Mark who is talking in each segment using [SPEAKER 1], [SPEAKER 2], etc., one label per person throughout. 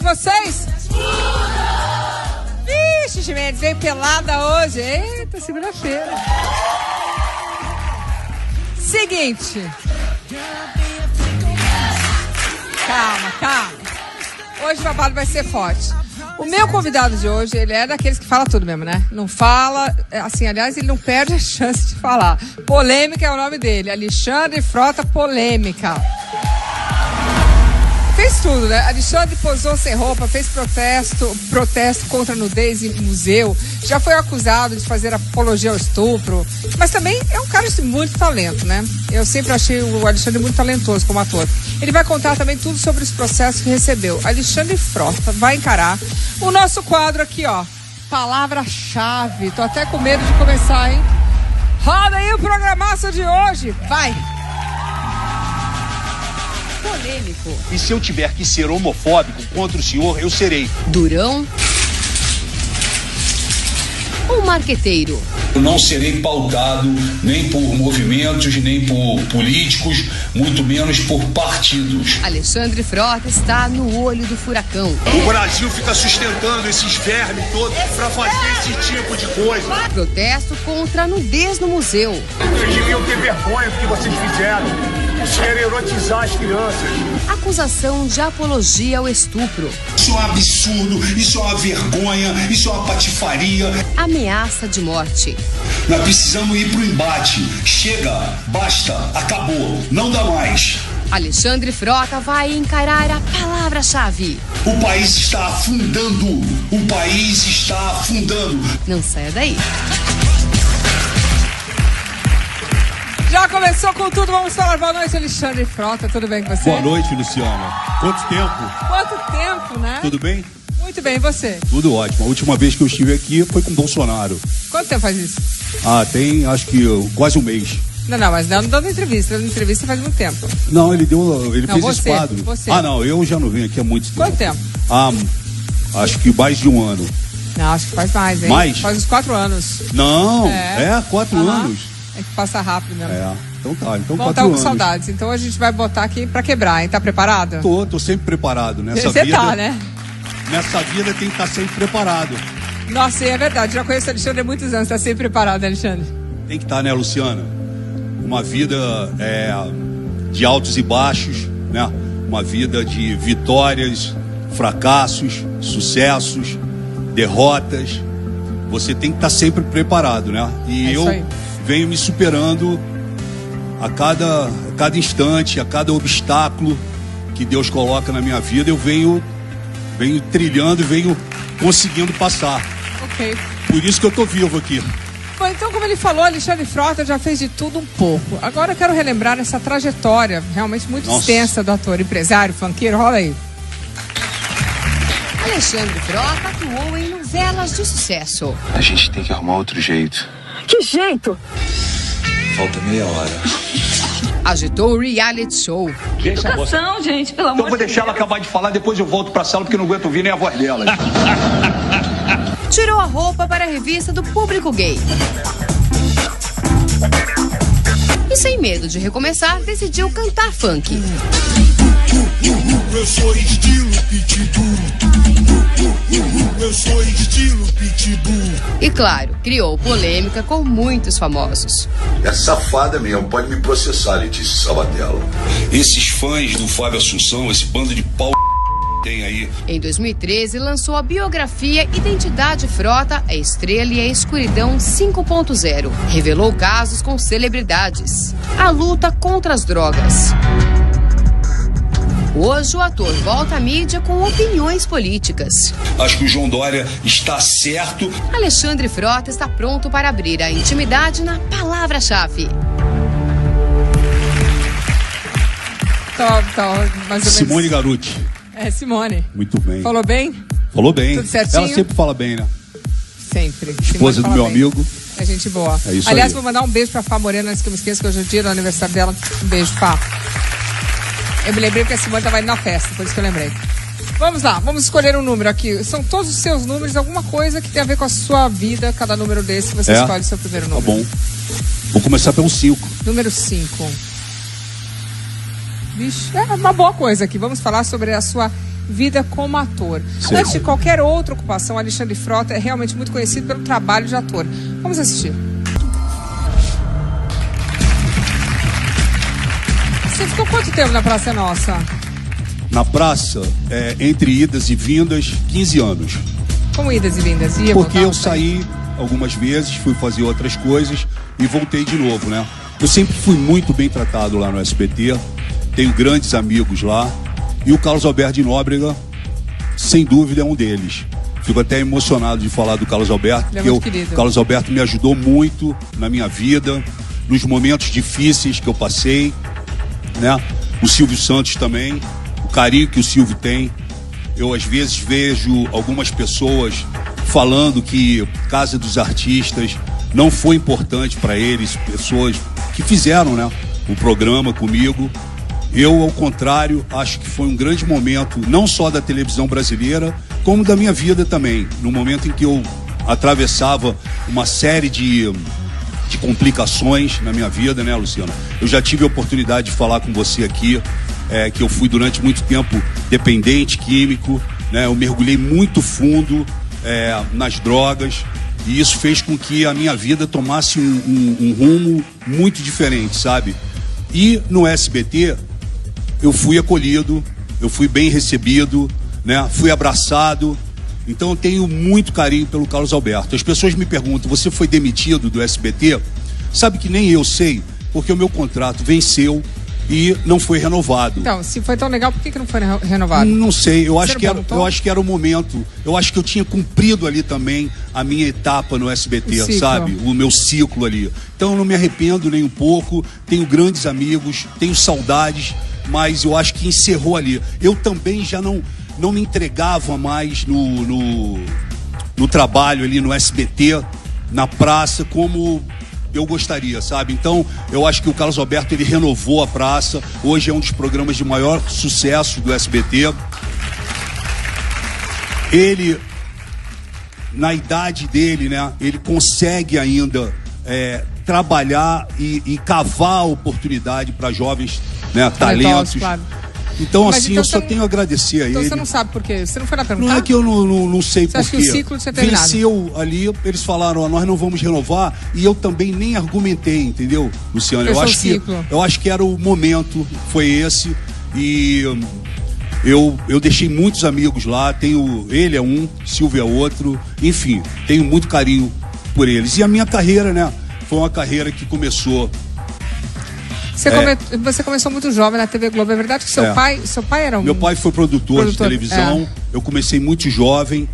[SPEAKER 1] vocês? Vixe, Jimenez, veio pelada hoje. Eita, segunda-feira. Seguinte. Calma. Hoje o babado vai ser forte. O meu convidado de hoje, ele é daqueles que fala tudo mesmo, né? Não fala, assim, aliás, ele não perde a chance de falar. Polêmica é o nome dele, Alexandre Frota Polêmica. Fez tudo, né? Alexandre posou sem roupa, fez protesto contra a nudez em museu, já foi acusado de fazer apologia ao estupro, mas também é um cara de muito talento, né? Eu sempre achei o Alexandre muito talentoso como ator. Ele vai contar também tudo sobre os processos que recebeu. Alexandre Frota vai encarar o nosso quadro aqui, ó. Palavra-chave. Tô até com medo de começar, hein? Roda aí o programaço de hoje. Vai! Polêmico.
[SPEAKER 2] E se eu tiver que ser homofóbico contra o senhor, eu serei.
[SPEAKER 3] Durão ou marqueteiro?
[SPEAKER 4] Eu não serei pautado nem por movimentos, nem por políticos, muito menos por partidos.
[SPEAKER 3] Alexandre Frota está no olho do furacão.
[SPEAKER 2] O Brasil fica sustentando esses vermes todos pra fazer esse tipo de coisa.
[SPEAKER 3] Protesto contra a nudez no museu.
[SPEAKER 2] Vocês deviam ter vergonha do que vocês fizeram. Isso era erotizar as crianças.
[SPEAKER 3] Acusação de apologia ao estupro.
[SPEAKER 4] Isso é um absurdo, isso é uma vergonha, isso é uma patifaria.
[SPEAKER 3] Ameaça de morte.
[SPEAKER 4] Nós precisamos ir pro embate. Chega, basta, acabou, não dá mais.
[SPEAKER 3] Alexandre Frota vai encarar a palavra-chave.
[SPEAKER 4] O país está afundando. O país está afundando.
[SPEAKER 3] Não saia daí.
[SPEAKER 1] Já começou com tudo, vamos falar. Boa noite, Alexandre Frota, tudo bem com você?
[SPEAKER 5] Boa noite, Luciana. Quanto tempo?
[SPEAKER 1] Quanto tempo, né?
[SPEAKER 5] Tudo bem?
[SPEAKER 1] Muito bem, e você?
[SPEAKER 5] Tudo ótimo. A última vez que eu estive aqui foi com o Bolsonaro.
[SPEAKER 1] Quanto tempo faz isso?
[SPEAKER 5] Tem, acho que quase um mês.
[SPEAKER 1] Não, mas não dando entrevista. Dando entrevista faz muito tempo.
[SPEAKER 5] Não, ele fez
[SPEAKER 1] você,
[SPEAKER 5] esse quadro.
[SPEAKER 1] Você.
[SPEAKER 5] Não, eu já não venho aqui há muito tempo.
[SPEAKER 1] Quanto tempo?
[SPEAKER 5] Acho que mais de um ano.
[SPEAKER 1] Não, acho que faz mais, hein?
[SPEAKER 5] Mais?
[SPEAKER 1] Faz uns 4 anos.
[SPEAKER 5] Não, 4
[SPEAKER 1] Aham.
[SPEAKER 5] anos.
[SPEAKER 1] É que passa rápido mesmo.
[SPEAKER 5] Então tá, então
[SPEAKER 1] Bom,
[SPEAKER 5] 4
[SPEAKER 1] tava com
[SPEAKER 5] anos.
[SPEAKER 1] saudades. Então a gente vai botar aqui pra quebrar, hein? Tá preparado?
[SPEAKER 5] Tô sempre preparado nessa
[SPEAKER 1] Você
[SPEAKER 5] vida.
[SPEAKER 1] tá, né?
[SPEAKER 5] Nessa vida tem que estar sempre preparado.
[SPEAKER 1] Nossa, é verdade. Já conheço o Alexandre há muitos anos. Tá sempre preparado, Alexandre?
[SPEAKER 5] Tem que estar, né, Luciana? Uma vida de altos e baixos, né? Uma vida de vitórias, fracassos, sucessos, derrotas. Você tem que estar sempre preparado, né? E eu venho me superando a cada instante, a cada obstáculo que Deus coloca na minha vida, eu venho trilhando e venho conseguindo passar.
[SPEAKER 1] Ok.
[SPEAKER 5] Por isso que eu tô vivo aqui.
[SPEAKER 1] Bom, então, como ele falou, Alexandre Frota já fez de tudo um pouco. Agora eu quero relembrar essa trajetória realmente muito extensa do ator, empresário, funkeiro. Rola aí.
[SPEAKER 3] Alexandre Frota atuou em novelas de sucesso.
[SPEAKER 6] A gente tem que arrumar outro jeito.
[SPEAKER 1] Que jeito?
[SPEAKER 6] Falta meia hora.
[SPEAKER 3] Agitou o reality show.
[SPEAKER 7] Educação, gente, pelo amor de Deus.
[SPEAKER 2] Então vou deixar ela acabar de falar, depois eu volto pra sala porque eu não aguento ouvir nem a voz dela.
[SPEAKER 3] Tirou a roupa para a revista do público gay. E sem medo de recomeçar, decidiu cantar funk.
[SPEAKER 8] Eu sou estilo pitbull. Eu sou estilo pitbull.
[SPEAKER 3] E claro, criou polêmica com muitos famosos.
[SPEAKER 4] É safada mesmo, pode me processar, Letícia Sabatella. Esses fãs do Fábio Assunção, esse bando de pau tem aí.
[SPEAKER 3] Em 2013, lançou a biografia Identidade Frota, a Estrela e a Escuridão 5.0. Revelou casos com celebridades. A luta contra as drogas. Hoje o ator volta à mídia com opiniões políticas.
[SPEAKER 4] Acho que o João Dória está certo.
[SPEAKER 3] Alexandre Frota está pronto para abrir a intimidade na palavra-chave.
[SPEAKER 1] Tá, mais ou menos.
[SPEAKER 5] Simone Garuti.
[SPEAKER 1] Simone.
[SPEAKER 5] Muito bem.
[SPEAKER 1] Falou bem?
[SPEAKER 5] Falou bem.
[SPEAKER 1] Tudo certinho?
[SPEAKER 5] Ela sempre fala bem, né?
[SPEAKER 1] Sempre.
[SPEAKER 5] Esposa do meu amigo.
[SPEAKER 1] É gente boa.
[SPEAKER 5] É isso.
[SPEAKER 1] Aliás,
[SPEAKER 5] aí.
[SPEAKER 1] vou mandar um beijo pra Fá Morena, antes que eu me esqueça, que hoje é o dia do aniversário dela. Um beijo, Fá. Eu me lembrei porque a Simone estava indo na festa, por isso que eu lembrei. Vamos lá, vamos escolher um número aqui. São todos os seus números, alguma coisa que tem a ver com a sua vida, cada número desse, você escolhe o seu primeiro número.
[SPEAKER 5] Tá bom. Vou começar pelo 5.
[SPEAKER 1] Número 5. Vixe, é uma boa coisa aqui. Vamos falar sobre a sua vida como ator.
[SPEAKER 5] Sim.
[SPEAKER 1] Antes de qualquer outra ocupação, Alexandre Frota é realmente muito conhecido pelo trabalho de ator. Vamos assistir. Você ficou quanto tempo na Praça é Nossa?
[SPEAKER 5] Na praça, entre idas e vindas, 15 anos.
[SPEAKER 1] Como idas e vindas?
[SPEAKER 5] Porque eu saí algumas vezes, fui fazer outras coisas e voltei de novo, né? Eu sempre fui muito bem tratado lá no SBT, tenho grandes amigos lá, e o Carlos Alberto de Nóbrega, sem dúvida, é um deles. Fico até emocionado de falar do Carlos Alberto, porque o Carlos Alberto me ajudou muito na minha vida, nos momentos difíceis que eu passei, né? O Silvio Santos também, o carinho que o Silvio tem. Eu às vezes vejo algumas pessoas falando que Casa dos Artistas não foi importante para eles, pessoas que fizeram, né, o programa comigo. Eu, ao contrário, acho que foi um grande momento, não só da televisão brasileira, como da minha vida também. No momento em que eu atravessava uma série de complicações na minha vida, né, Luciana? Eu já tive a oportunidade de falar com você aqui, que eu fui durante muito tempo dependente químico, né? Eu mergulhei muito fundo nas drogas, e isso fez com que a minha vida tomasse um rumo muito diferente, sabe? E no SBT eu fui acolhido, eu fui bem recebido, né? Fui abraçado. Então eu tenho muito carinho pelo Carlos Alberto. As pessoas me perguntam, você foi demitido do SBT? Sabe que nem eu sei, porque o meu contrato venceu e não foi renovado.
[SPEAKER 1] Então, se foi tão legal, por que não foi renovado?
[SPEAKER 5] Não sei, eu acho que era o momento. Eu acho que eu tinha cumprido ali também a minha etapa no SBT, sabe? O meu ciclo ali. Então eu não me arrependo nem um pouco, tenho grandes amigos, tenho saudades, mas eu acho que encerrou ali. Eu também já não me entregava mais no trabalho ali no SBT, na praça, como eu gostaria, sabe? Então, eu acho que o Carlos Alberto, ele renovou a praça. Hoje é um dos programas de maior sucesso do SBT. Ele, na idade dele, né, ele consegue ainda trabalhar e cavar a oportunidade para jovens, né, talentos. Claro. Então, mas assim, então eu só tenho a agradecer a ele.
[SPEAKER 1] Então você não sabe por quê? Você não foi lá perguntar?
[SPEAKER 5] Não é que eu não sei por quê.
[SPEAKER 1] Você acha que o ciclo tinha terminado?
[SPEAKER 5] Venceu ali, eles falaram, nós não vamos renovar, e eu também nem argumentei, entendeu, Luciano? Eu acho que era o momento, foi esse, e eu deixei muitos amigos lá, ele é um, Silvio é outro, enfim, tenho muito carinho por eles. E a minha carreira, né, foi uma carreira que começou...
[SPEAKER 1] Você começou muito jovem na TV Globo, é verdade que seu pai era um... Meu
[SPEAKER 5] pai foi produtor de televisão, eu comecei muito jovem,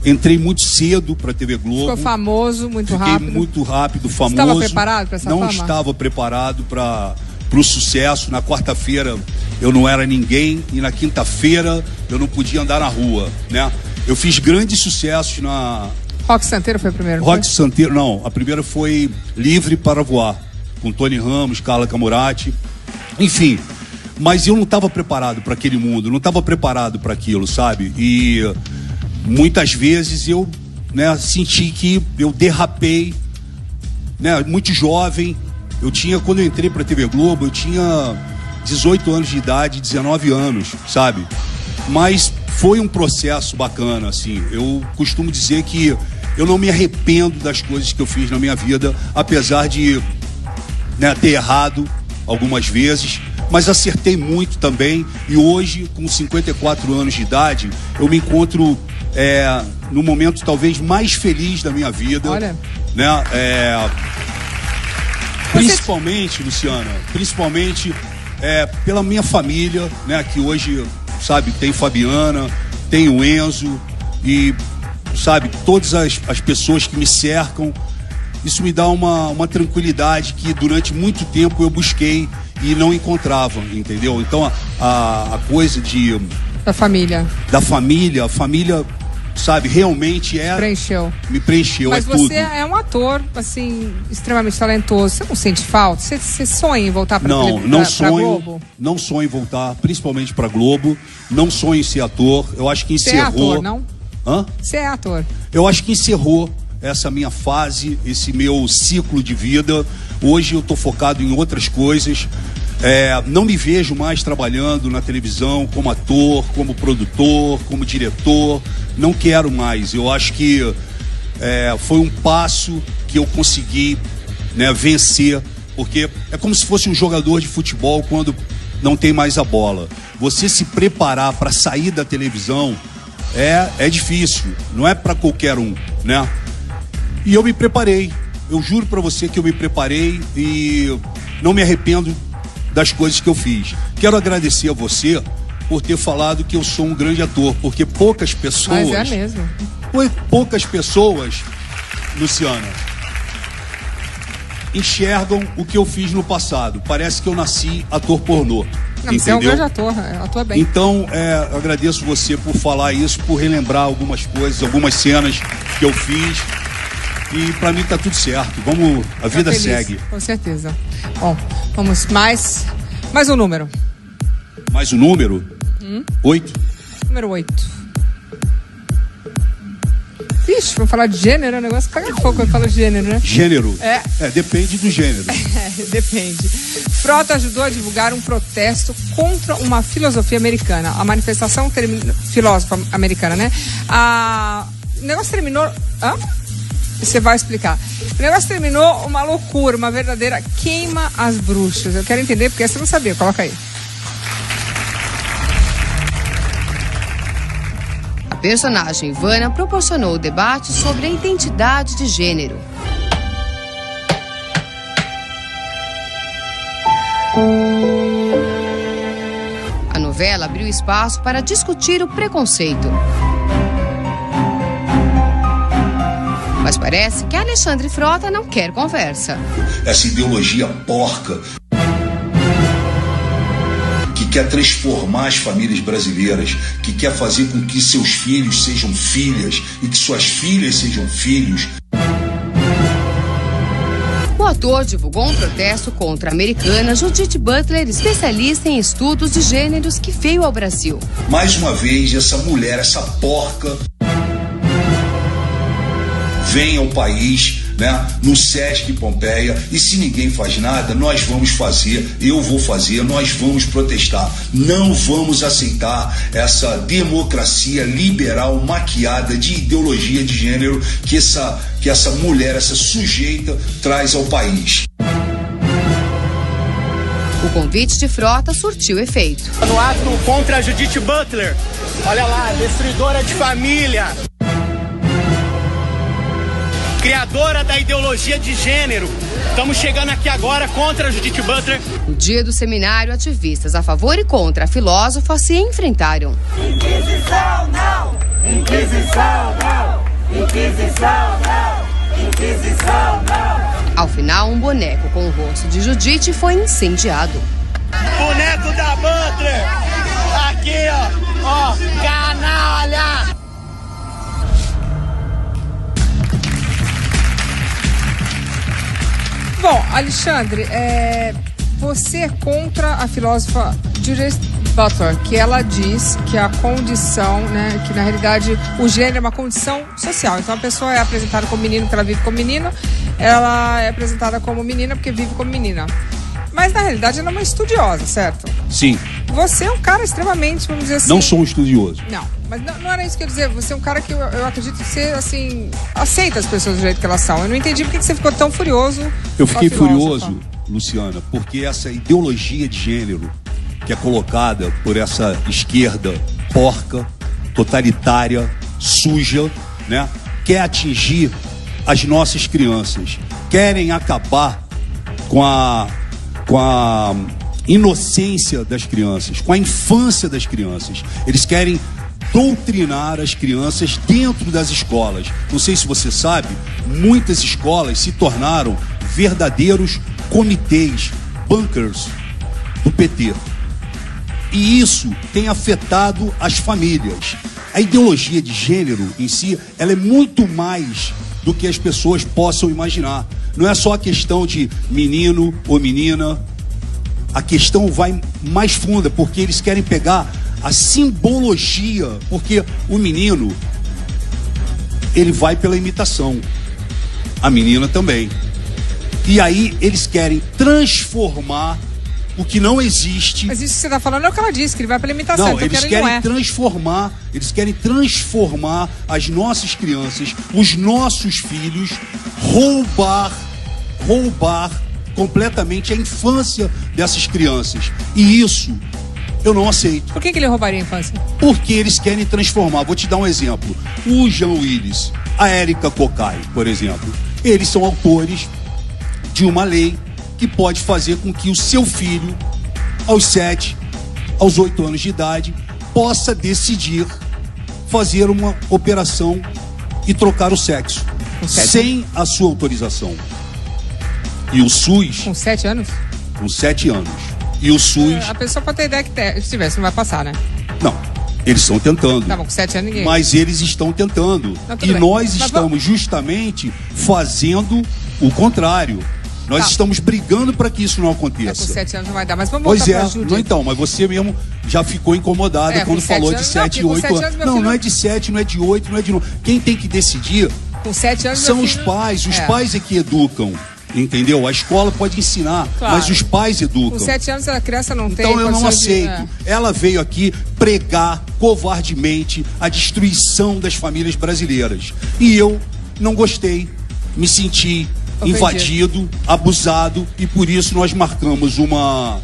[SPEAKER 5] entrei muito cedo para a TV Globo.
[SPEAKER 1] Ficou famoso muito rápido.
[SPEAKER 5] Fiquei muito rápido, famoso.
[SPEAKER 1] Você estava preparado para essa fama?
[SPEAKER 5] Não estava preparado para o sucesso. Na quarta-feira eu não era ninguém e na quinta-feira eu não podia andar na rua, né? Eu fiz grandes sucessos na...
[SPEAKER 1] Rock Santeiro foi a primeira?
[SPEAKER 5] Rock Santeiro, não. A primeira foi Livre para Voar, com Tony Ramos, Carla Camurati, enfim. Mas eu não estava preparado para aquele mundo, não estava preparado para aquilo, sabe? E muitas vezes eu, né, senti que eu derrapei, né, muito jovem. Quando eu entrei para a TV Globo, eu tinha 18 anos de idade, 19 anos, sabe? Mas foi um processo bacana, assim. Eu costumo dizer que eu não me arrependo das coisas que eu fiz na minha vida, apesar de, né, ter errado algumas vezes, mas acertei muito também. E hoje, com 54 anos de idade, eu me encontro no momento talvez mais feliz da minha vida.
[SPEAKER 1] Olha.
[SPEAKER 5] Né? Principalmente, Luciana, pela minha família, né, que hoje, sabe, tem Fabiana, tem o Enzo e, sabe, todas as pessoas que me cercam. Isso me dá uma tranquilidade que durante muito tempo eu busquei e não encontrava, entendeu? Então a coisa
[SPEAKER 1] da família,
[SPEAKER 5] a família, sabe, realmente me preencheu.
[SPEAKER 1] Mas você é um ator, assim, extremamente talentoso. Você não sente falta? Você sonha em voltar para Globo?
[SPEAKER 5] Não sonho em voltar, principalmente para Globo. Não sonho em ser ator. Eu acho que encerrou.
[SPEAKER 1] Você é ator, não?
[SPEAKER 5] Hã?
[SPEAKER 1] Você é ator.
[SPEAKER 5] Eu acho que encerrou essa minha fase, esse meu ciclo de vida. Hoje eu tô focado em outras coisas. Não me vejo mais trabalhando na televisão como ator, como produtor, como diretor. Não quero mais. Eu acho que foi um passo que eu consegui, né, vencer, porque é como se fosse um jogador de futebol quando não tem mais a bola. Você se preparar para sair da televisão é difícil, não é para qualquer um, né? E eu me preparei. Eu juro para você que eu me preparei e não me arrependo das coisas que eu fiz. Quero agradecer a você por ter falado que eu sou um grande ator, porque poucas pessoas...
[SPEAKER 1] Mas é mesmo.
[SPEAKER 5] Poucas pessoas, Luciana, enxergam o que eu fiz no passado. Parece que eu nasci ator pornô.
[SPEAKER 1] Não, você é um grande ator, atua bem.
[SPEAKER 5] Então, agradeço você por falar isso, por relembrar algumas coisas, algumas cenas que eu fiz. E pra mim tá tudo certo. Vamos, a vida segue.
[SPEAKER 1] Com certeza. Bom, vamos mais um número.
[SPEAKER 5] Mais um número? 8.
[SPEAKER 1] Número 8. Vixe, vou falar de gênero, o negócio caga fogo quando fala de gênero, né?
[SPEAKER 5] Gênero? Depende do gênero.
[SPEAKER 1] Depende. Frota ajudou a divulgar um protesto contra uma filosofia americana. A manifestação filósofa americana, né? O negócio terminou... Você vai explicar. O negócio terminou uma loucura, uma verdadeira queima às bruxas. Eu quero entender, porque essa eu não sabia. Coloca aí.
[SPEAKER 3] A personagem Ivana proporcionou o debate sobre a identidade de gênero. A novela abriu espaço para discutir o preconceito. Mas parece que Alexandre Frota não quer conversa.
[SPEAKER 4] Essa ideologia porca que quer transformar as famílias brasileiras, que quer fazer com que seus filhos sejam filhas e que suas filhas sejam filhos.
[SPEAKER 3] O ator divulgou um protesto contra a americana Judith Butler, especialista em estudos de gêneros, que veio ao Brasil.
[SPEAKER 4] Mais uma vez, essa mulher, essa porca, vem ao país, né, no Sesc Pompeia, e se ninguém faz nada, nós vamos fazer, eu vou fazer, nós vamos protestar. Não vamos aceitar essa democracia liberal maquiada de ideologia de gênero que essa mulher, essa sujeita, traz ao país.
[SPEAKER 3] O convite de Frota surtiu efeito.
[SPEAKER 2] No ato contra a Judith Butler, olha lá, destruidora de família, criadora da ideologia de gênero. Estamos chegando aqui agora contra a Judith Butler.
[SPEAKER 3] No dia do seminário, ativistas a favor e contra a filósofa se enfrentaram.
[SPEAKER 8] Inquisição não! Inquisição não! Inquisição não! Inquisição não!
[SPEAKER 3] Ao final, um boneco com o rosto de Judith foi incendiado.
[SPEAKER 2] Boneco da Butler! Aqui, ó, canalha!
[SPEAKER 1] Bom, Alexandre, você é contra a filósofa Judith Butler, que ela diz que a condição, né, que na realidade o gênero é uma condição social. Então a pessoa é apresentada como menino porque ela vive como menino, ela é apresentada como menina porque vive como menina. Mas na realidade ela é uma estudiosa, certo?
[SPEAKER 5] Sim.
[SPEAKER 1] Você é um cara extremamente, vamos dizer assim...
[SPEAKER 5] Não sou um estudioso.
[SPEAKER 1] Não, mas não era isso que eu ia dizer. Você é um cara que eu acredito ser, assim, aceita as pessoas do jeito que elas são. Eu não entendi por que você ficou tão furioso.
[SPEAKER 5] Eu fiquei furioso, Luciana, porque essa ideologia de gênero que é colocada por essa esquerda porca, totalitária, suja, né, quer atingir as nossas crianças. Querem acabar com a inocência das crianças, com a infância das crianças. Eles querem doutrinar as crianças dentro das escolas. Não sei se você sabe, muitas escolas se tornaram verdadeiros comitês, bunkers do PT. E isso tem afetado as famílias. A ideologia de gênero em si, ela é muito mais do que as pessoas possam imaginar. Não é só a questão de menino ou menina. A questão vai mais funda, porque eles querem pegar a simbologia, porque o menino, ele vai pela imitação, a menina também. E aí eles querem transformar o que não existe.
[SPEAKER 1] Mas isso que você está falando é o que ela disse, que ele vai para limitação.
[SPEAKER 5] Não,
[SPEAKER 1] então
[SPEAKER 5] eles querem transformar as nossas crianças, os nossos filhos, roubar completamente a infância dessas crianças. E isso eu não aceito.
[SPEAKER 1] Por que ele roubaria a infância?
[SPEAKER 5] Porque eles querem transformar. Vou te dar um exemplo. O Jean Willis, a Érica Cocai, por exemplo, eles são autores de uma lei que pode fazer com que o seu filho, aos 7, aos 8 anos de idade, possa decidir fazer uma operação e trocar o sexo sem a sua autorização. E o SUS...
[SPEAKER 1] Com 7 anos?
[SPEAKER 5] Com 7 anos. E o SUS...
[SPEAKER 1] A pessoa pode ter ideia que se tivesse, não vai passar, né?
[SPEAKER 5] Não, eles estão tentando.
[SPEAKER 1] Tá bom, com 7 anos ninguém...
[SPEAKER 5] Mas eles estão tentando.
[SPEAKER 1] Não,
[SPEAKER 5] e
[SPEAKER 1] bem.
[SPEAKER 5] Nós estamos justamente fazendo o contrário. Nós estamos brigando para que isso não aconteça.
[SPEAKER 1] Com 7 anos não vai dar, mas vamos voltar para a Júlia.
[SPEAKER 5] Não, então, mas você mesmo já ficou incomodada quando falou de 7 e 8 anos. Não é de 7, não é de 8, não é de 9. Quem tem que decidir
[SPEAKER 1] com 7 anos
[SPEAKER 5] são os pais. Os pais é que educam. Entendeu? A escola pode ensinar, claro, mas os pais educam.
[SPEAKER 1] Com 7 anos a criança não tem.
[SPEAKER 5] Então eu não aceito. Ela veio aqui pregar covardemente a destruição das famílias brasileiras. E eu não gostei, me senti invadido, abusado, e por isso nós marcamos uma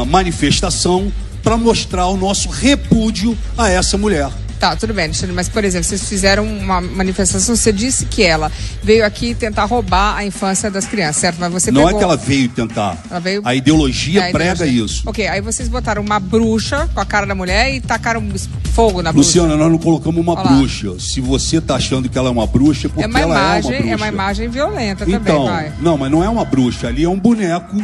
[SPEAKER 5] manifestação para mostrar o nosso repúdio a essa mulher.
[SPEAKER 1] Tá, tudo bem, Alexandre, mas, por exemplo, vocês fizeram uma manifestação, você disse que ela veio aqui tentar roubar a infância das crianças, certo? Mas você
[SPEAKER 5] não é que ela veio tentar.
[SPEAKER 1] Ela veio...
[SPEAKER 5] A ideologia prega isso.
[SPEAKER 1] Ok, aí vocês botaram uma bruxa com a cara da mulher e tacaram fogo na bruxa.
[SPEAKER 5] Luciana, nós não colocamos uma bruxa. Se você tá achando que ela é uma bruxa, é porque ela é uma bruxa.
[SPEAKER 1] É uma imagem violenta
[SPEAKER 5] então,
[SPEAKER 1] também, vai.
[SPEAKER 5] Não, mas não é uma bruxa. Ali é um boneco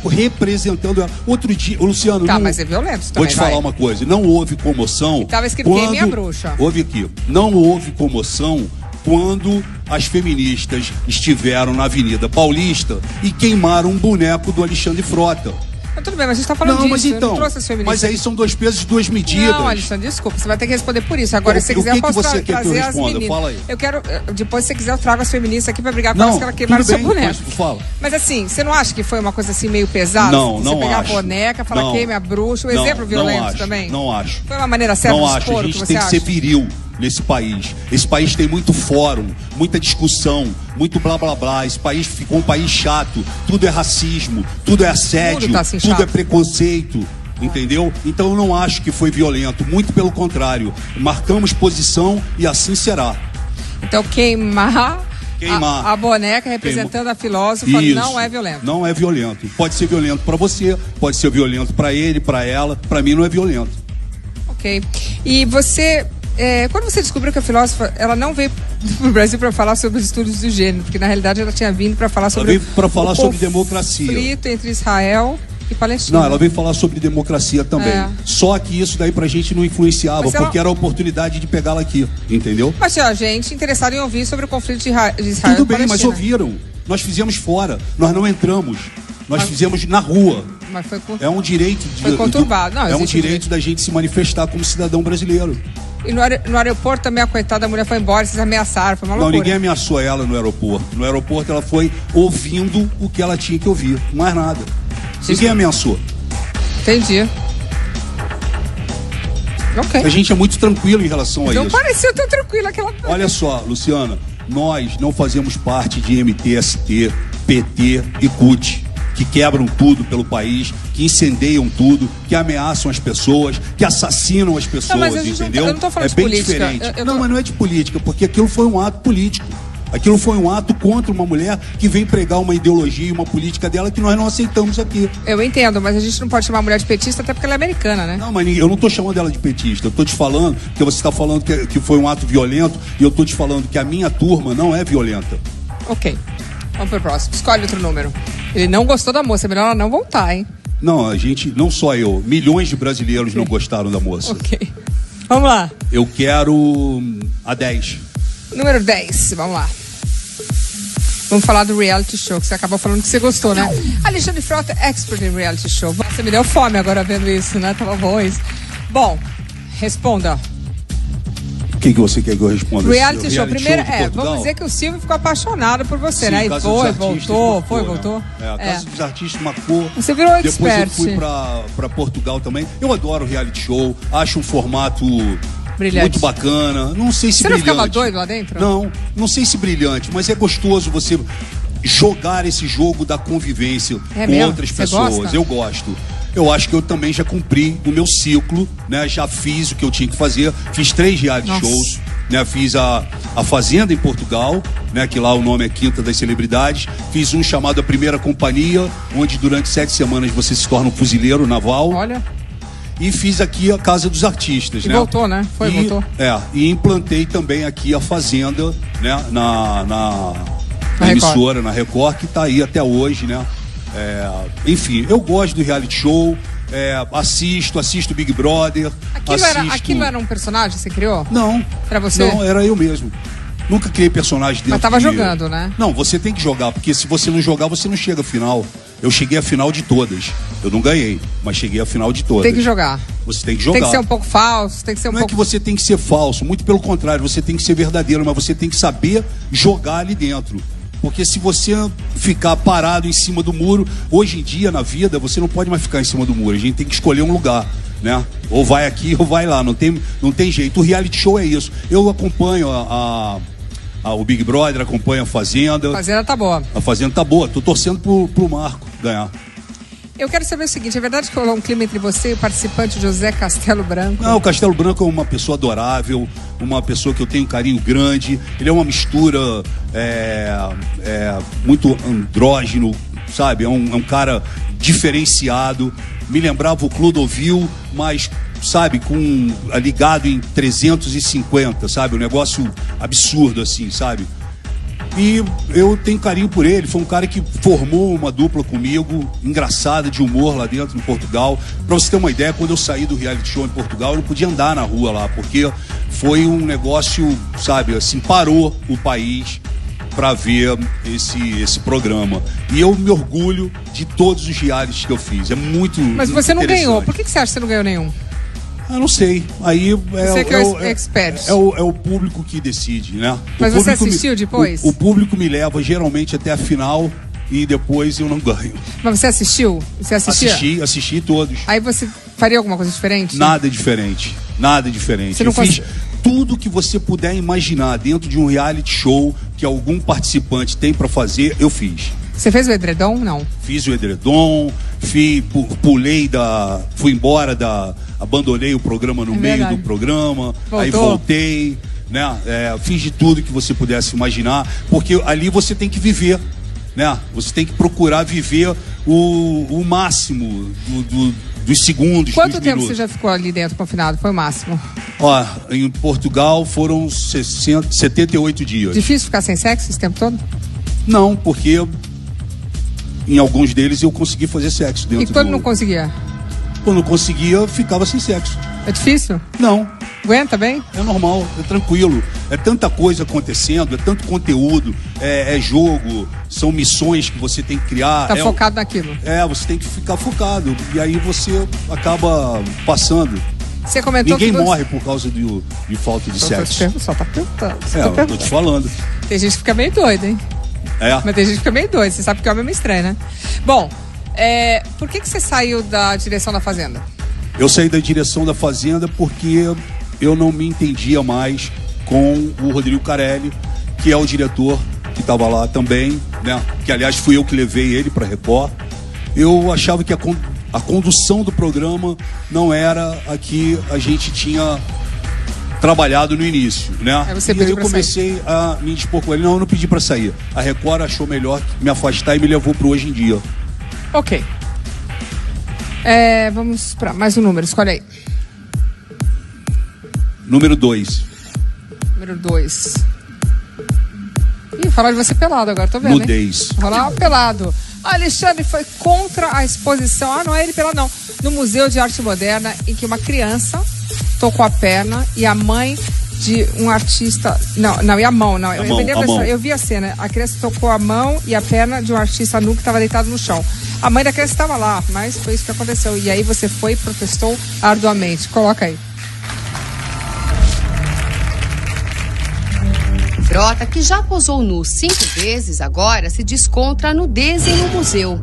[SPEAKER 5] representando ela. Outro dia, Luciano...
[SPEAKER 1] Tá, mas é violento também,
[SPEAKER 5] vou te falar uma coisa, não houve comoção...
[SPEAKER 1] Estava escrito queime a bruxa.
[SPEAKER 5] Houve aqui, não houve comoção quando as feministas estiveram na Avenida Paulista e queimaram um boneco do Alexandre Frota.
[SPEAKER 1] Mas tudo bem, mas a gente tá falando disso,
[SPEAKER 5] mas então,
[SPEAKER 1] eu não trouxe as feministas.
[SPEAKER 5] Mas aí são 2 pesos e 2 medidas.
[SPEAKER 1] Não, Alexandre, desculpa, você vai ter que responder por isso. Agora, se você quiser, eu posso
[SPEAKER 5] você quer que eu responda?
[SPEAKER 1] Fala
[SPEAKER 5] aí.
[SPEAKER 1] Eu quero, depois, se você quiser, eu trago as feministas aqui pra brigar com elas, que ela queimaram o seu boneco.
[SPEAKER 5] Fala.
[SPEAKER 1] Mas assim, você não acha que foi uma coisa assim meio pesada?
[SPEAKER 5] Não,
[SPEAKER 1] você
[SPEAKER 5] não
[SPEAKER 1] pegar
[SPEAKER 5] acho.
[SPEAKER 1] a boneca, falar queime a bruxa, um exemplo violento também?
[SPEAKER 5] Não acho.
[SPEAKER 1] Foi uma maneira certa
[SPEAKER 5] de
[SPEAKER 1] expor
[SPEAKER 5] a
[SPEAKER 1] o que
[SPEAKER 5] gente
[SPEAKER 1] você
[SPEAKER 5] tem
[SPEAKER 1] acha?
[SPEAKER 5] que ser viril nesse país. Esse país tem muito fórum, muita discussão, muito blá blá blá. Esse país ficou um país chato. Tudo é racismo, tudo é assédio, tudo é preconceito. Entendeu? Então eu não acho que foi violento. Muito pelo contrário. Marcamos posição e assim será.
[SPEAKER 1] Então queimar a boneca representando a filósofa não é violento.
[SPEAKER 5] Não é violento. Pode ser violento para você, pode ser violento para ele, para ela. Para mim não é violento.
[SPEAKER 1] Ok. E você, quando você descobriu que a filósofa, ela não veio para o Brasil para falar sobre os estudos do gênero, porque na realidade ela tinha vindo para falar sobre
[SPEAKER 5] democracia,
[SPEAKER 1] conflito entre Israel e Palestina.
[SPEAKER 5] Não, ela veio falar sobre democracia também. Só que isso daí pra gente não influenciava, porque era a oportunidade de pegá-la aqui, entendeu?
[SPEAKER 1] Mas tinha gente interessada em ouvir sobre o conflito de Israel
[SPEAKER 5] Tudo
[SPEAKER 1] e Palestina.
[SPEAKER 5] bem, mas ouviram. Nós fizemos fora, nós não entramos. Nós fizemos na rua.
[SPEAKER 1] Mas
[SPEAKER 5] é um direito
[SPEAKER 1] foi conturbado. Não,
[SPEAKER 5] é um direito da gente se manifestar como cidadão brasileiro.
[SPEAKER 1] E no aeroporto também a coitada da mulher foi embora, vocês ameaçaram, foi uma loucura.
[SPEAKER 5] Não, ninguém ameaçou ela no aeroporto. No aeroporto ela foi ouvindo o que ela tinha que ouvir, mais nada. Ninguém ameaçou.
[SPEAKER 1] Entendi. Ok.
[SPEAKER 5] A gente é muito tranquilo em relação a isso.
[SPEAKER 1] Não pareceu tão tranquilo aquela...
[SPEAKER 5] Olha só, Luciana, nós não fazemos parte de MTST, PT e CUT, que quebram tudo pelo país, que incendeiam tudo, que ameaçam as pessoas, que assassinam as pessoas,
[SPEAKER 1] mas
[SPEAKER 5] entendeu?
[SPEAKER 1] Eu não tô falando
[SPEAKER 5] é bem
[SPEAKER 1] de política.
[SPEAKER 5] diferente. Não, mas não é de política, porque aquilo foi um ato político. Aquilo foi um ato contra uma mulher que vem pregar uma ideologia e uma política dela que nós não aceitamos aqui.
[SPEAKER 1] Eu entendo, mas a gente não pode chamar a mulher de petista até porque ela é americana, né?
[SPEAKER 5] Não, mas eu não estou chamando ela de petista. Eu estou te falando que você está falando que foi um ato violento e eu estou te falando que a minha turma não é violenta.
[SPEAKER 1] Ok. Vamos pro próximo. Escolhe outro número. Ele não gostou da moça, é melhor ela não voltar, hein?
[SPEAKER 5] Não, a gente, não só eu, milhões de brasileiros não gostaram da moça.
[SPEAKER 1] Ok. Vamos lá.
[SPEAKER 5] Eu quero a 10.
[SPEAKER 1] Número 10, vamos lá. Vamos falar do reality show, que você acabou falando que você gostou, né? Alexandre Frota, expert em reality show. Você me deu fome agora vendo isso, né? Tava bom isso. Bom, responda.
[SPEAKER 5] O que você quer que eu responda?
[SPEAKER 1] Reality show. Primeiro, vamos dizer que o Silvio ficou apaixonado por você,
[SPEAKER 5] sim,
[SPEAKER 1] né? E voltou.
[SPEAKER 5] A Casa dos Artistas marcou.
[SPEAKER 1] Você virou expert.
[SPEAKER 5] Depois eu fui pra Portugal também. Eu adoro reality show, acho um formato brilhante, muito bacana. Não sei se
[SPEAKER 1] você
[SPEAKER 5] brilhante.
[SPEAKER 1] Não ficava doido lá dentro?
[SPEAKER 5] Não sei se brilhante, mas é gostoso você jogar esse jogo da convivência com outras pessoas. Gosta? Eu gosto. Eu acho que eu também já cumpri o meu ciclo, né? Já fiz o que eu tinha que fazer. Fiz 3 reality shows, né? Fiz a Fazenda em Portugal, né? Que lá o nome é Quinta das Celebridades. Fiz um chamado A Primeira Companhia, onde durante 7 semanas você se torna um fuzileiro naval.
[SPEAKER 1] Olha.
[SPEAKER 5] E fiz aqui a Casa dos Artistas,
[SPEAKER 1] e
[SPEAKER 5] né?
[SPEAKER 1] Voltou, né? Voltou.
[SPEAKER 5] E implantei também aqui a Fazenda, né? Na emissora, na Record, que tá aí até hoje, né? Enfim, eu gosto do reality show, assisto Big Brother.
[SPEAKER 1] Aquilo era um personagem que você criou?
[SPEAKER 5] Não.
[SPEAKER 1] Era você?
[SPEAKER 5] Não, era eu mesmo. Nunca criei personagem dentro.
[SPEAKER 1] Mas tava jogando, né?
[SPEAKER 5] Não, você tem que jogar, porque se você não jogar, você não chega à final. Eu cheguei à final de todas. Eu não ganhei, mas cheguei à final de todas.
[SPEAKER 1] Tem que jogar.
[SPEAKER 5] Você tem que jogar.
[SPEAKER 1] Tem que ser um pouco falso, tem que ser um pouco...
[SPEAKER 5] Não é que você tem que ser falso, muito pelo contrário, você tem que ser verdadeiro, mas você tem que saber jogar ali dentro. Porque se você ficar parado em cima do muro, hoje em dia na vida você não pode mais ficar em cima do muro. A gente tem que escolher um lugar, né? Ou vai aqui ou vai lá, não tem jeito. O reality show é isso. Eu acompanho o Big Brother, acompanho a Fazenda.
[SPEAKER 1] A Fazenda tá boa.
[SPEAKER 5] A Fazenda tá boa. Tô torcendo pro Marco ganhar.
[SPEAKER 1] Eu quero saber o seguinte, é verdade que rolou um clima entre você e o participante José Castelo Branco?
[SPEAKER 5] Não, o Castelo Branco é uma pessoa adorável, uma pessoa que eu tenho um carinho grande. Ele é uma mistura muito andrógeno, sabe? É um cara diferenciado. Me lembrava o Clodovil, mas, sabe, ligado em 350, sabe? Um negócio absurdo, assim, sabe? E eu tenho carinho por ele. Foi um cara que formou uma dupla comigo, engraçada, de humor lá dentro em Portugal. Pra você ter uma ideia, quando eu saí do reality show em Portugal, eu não podia andar na rua lá, porque foi um negócio, sabe, assim, parou o país pra ver esse programa. E eu me orgulho de todos os realities que eu fiz. É muito
[SPEAKER 1] Mas você não ganhou. Por que você acha que você não ganhou nenhum?
[SPEAKER 5] Eu não sei. Aí
[SPEAKER 1] você que é o expert.
[SPEAKER 5] É o público que decide, né?
[SPEAKER 1] Mas você assistiu depois?
[SPEAKER 5] O público me leva geralmente até a final e depois eu não ganho.
[SPEAKER 1] Mas você assistiu? Você assistia?
[SPEAKER 5] Assisti todos.
[SPEAKER 1] Aí você faria alguma coisa diferente?
[SPEAKER 5] Nada diferente. Você não fiz tudo que você puder imaginar dentro de um reality show que algum participante tem pra fazer, eu fiz.
[SPEAKER 1] Você fez o edredom? Não.
[SPEAKER 5] Fiz o edredom, fui embora abandonei o programa no meio do programa, aí voltei, né? Fiz de tudo que você pudesse imaginar, porque ali você tem que viver, né? Você tem que procurar viver o máximo dos segundos.
[SPEAKER 1] Quanto tempo você já ficou ali dentro confinado? Foi o máximo?
[SPEAKER 5] Ó, em Portugal foram 78 dias.
[SPEAKER 1] Difícil ficar sem sexo esse tempo todo?
[SPEAKER 5] Não, porque em alguns deles eu consegui fazer sexo dentro.
[SPEAKER 1] E quando não conseguia?
[SPEAKER 5] Quando não conseguia, eu ficava sem sexo.
[SPEAKER 1] É difícil?
[SPEAKER 5] Não.
[SPEAKER 1] Aguenta bem?
[SPEAKER 5] É normal, é tranquilo. É tanta coisa acontecendo, é tanto conteúdo, é jogo, são missões que você tem que criar.
[SPEAKER 1] Tá focado naquilo.
[SPEAKER 5] Você tem que ficar focado. E aí você acaba passando.
[SPEAKER 1] Você comentou
[SPEAKER 5] Ninguém morre por causa de falta de sexo.
[SPEAKER 1] Só tá perguntando.
[SPEAKER 5] Eu tô te falando.
[SPEAKER 1] Tem gente que fica meio doida, hein? Mas tem gente que fica meio doida. Você sabe que homem é meio estranho, né? Bom, por que você saiu da direção da Fazenda?
[SPEAKER 5] Eu saí da direção da Fazenda porque eu não me entendia mais com o Rodrigo Carelli, que é o diretor que estava lá também, né? Que aliás fui eu que levei ele para Record. Eu achava que a condução do programa não era a que a gente tinha trabalhado no início, né?
[SPEAKER 1] E aí eu
[SPEAKER 5] comecei a me dispor com ele. Não, eu não pedi para sair. A Record achou melhor me afastar e me levou pro Hoje em Dia.
[SPEAKER 1] Ok. Vamos para mais um número, escolhe aí.
[SPEAKER 5] Número 2.
[SPEAKER 1] Número 2. Ih, falar de você pelado agora, tô vendo,
[SPEAKER 5] Nudez.
[SPEAKER 1] Falar pelado. Alexandre foi contra a exposição, não é ele pelado não, no Museu de Arte Moderna, em que uma criança tocou a perna e a mãe de um artista... Não, e a mão, não. Eu vi a cena. A criança tocou a mão e a perna de um artista nu que estava deitado no chão. A mãe da criança estava lá, mas foi isso que aconteceu. E aí você foi e protestou arduamente. Coloca aí.
[SPEAKER 3] Frota, que já posou nu 5 vezes, agora se diz contra a nudez em um museu.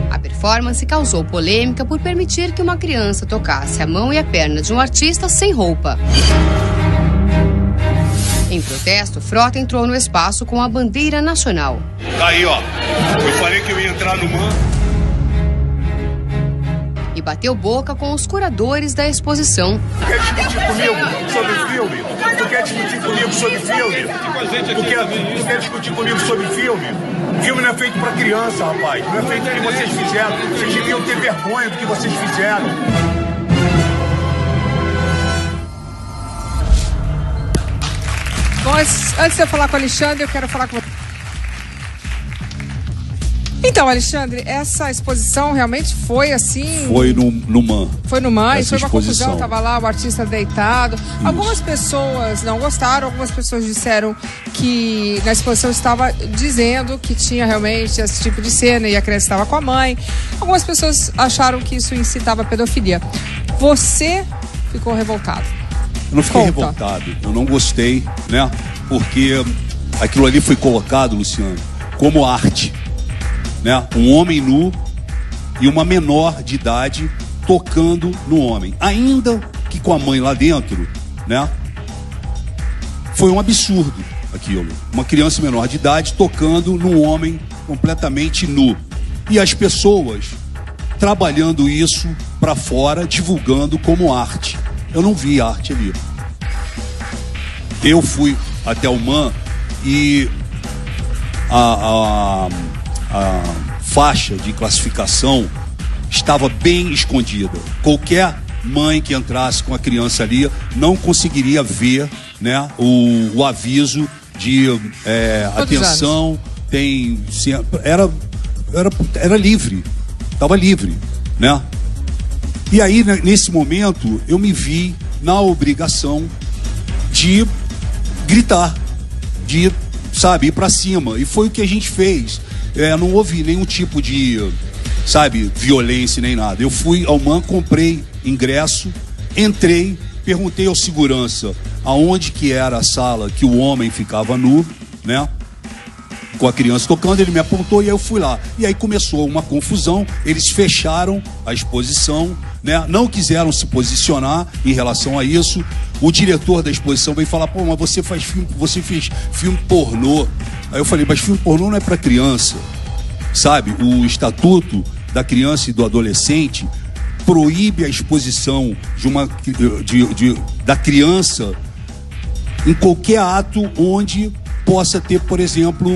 [SPEAKER 3] A performance causou polêmica por permitir que uma criança tocasse a mão e a perna de um artista sem roupa. Em protesto, Frota entrou no espaço com a bandeira nacional.
[SPEAKER 5] Tá aí, ó. Eu falei que eu ia entrar no MAN.
[SPEAKER 3] E bateu boca com os curadores da exposição.
[SPEAKER 9] Quer discutir comigo sobre filme? Tu quer discutir comigo sobre filme? Tu quer discutir comigo sobre filme? Filme não é feito pra criança, rapaz. Não é feito o que vocês fizeram. Vocês deviam ter vergonha do que vocês fizeram.
[SPEAKER 1] Bom, antes de eu falar com o Alexandre, eu quero falar com você. Então, Alexandre, essa exposição realmente foi assim...
[SPEAKER 5] Foi no MAN.
[SPEAKER 1] Foi no MAN, e foi uma
[SPEAKER 5] exposição.
[SPEAKER 1] confusão, tava lá o artista deitado. Isso. Algumas pessoas não gostaram, algumas pessoas disseram que na exposição estava dizendo que tinha realmente esse tipo de cena e a criança estava com a mãe. Algumas pessoas acharam que isso incitava a pedofilia. Você ficou revoltado?
[SPEAKER 5] Eu não fiquei revoltado, eu não gostei, né? Porque aquilo ali foi colocado, Luciano, como arte. Né? Um homem nu e uma menor de idade tocando no homem. Ainda que com a mãe lá dentro, né? Foi um absurdo aquilo. Uma criança menor de idade tocando num homem completamente nu. E as pessoas trabalhando isso para fora, divulgando como arte. Eu não vi arte ali. Eu fui até o MAN e a faixa de classificação estava bem escondida. Qualquer mãe que entrasse com a criança ali não conseguiria ver, né, o aviso de atenção. Era livre, estava livre, né? E aí, nesse momento, eu me vi na obrigação de gritar, de, sabe, ir pra cima. E foi o que a gente fez. Não houve nenhum tipo de, sabe, violência nem nada. Eu fui ao MAN, comprei ingresso, entrei, perguntei ao segurança aonde que era a sala que o homem ficava nu, né? Com a criança tocando, ele me apontou e aí eu fui lá. E aí começou uma confusão, eles fecharam a exposição, né? Não quiseram se posicionar em relação a isso. O diretor da exposição veio falar, pô, mas você fez filme pornô. Aí eu falei, mas filme pornô não é para criança, sabe? O Estatuto da Criança e do Adolescente proíbe a exposição da criança em qualquer ato onde possa ter, por exemplo,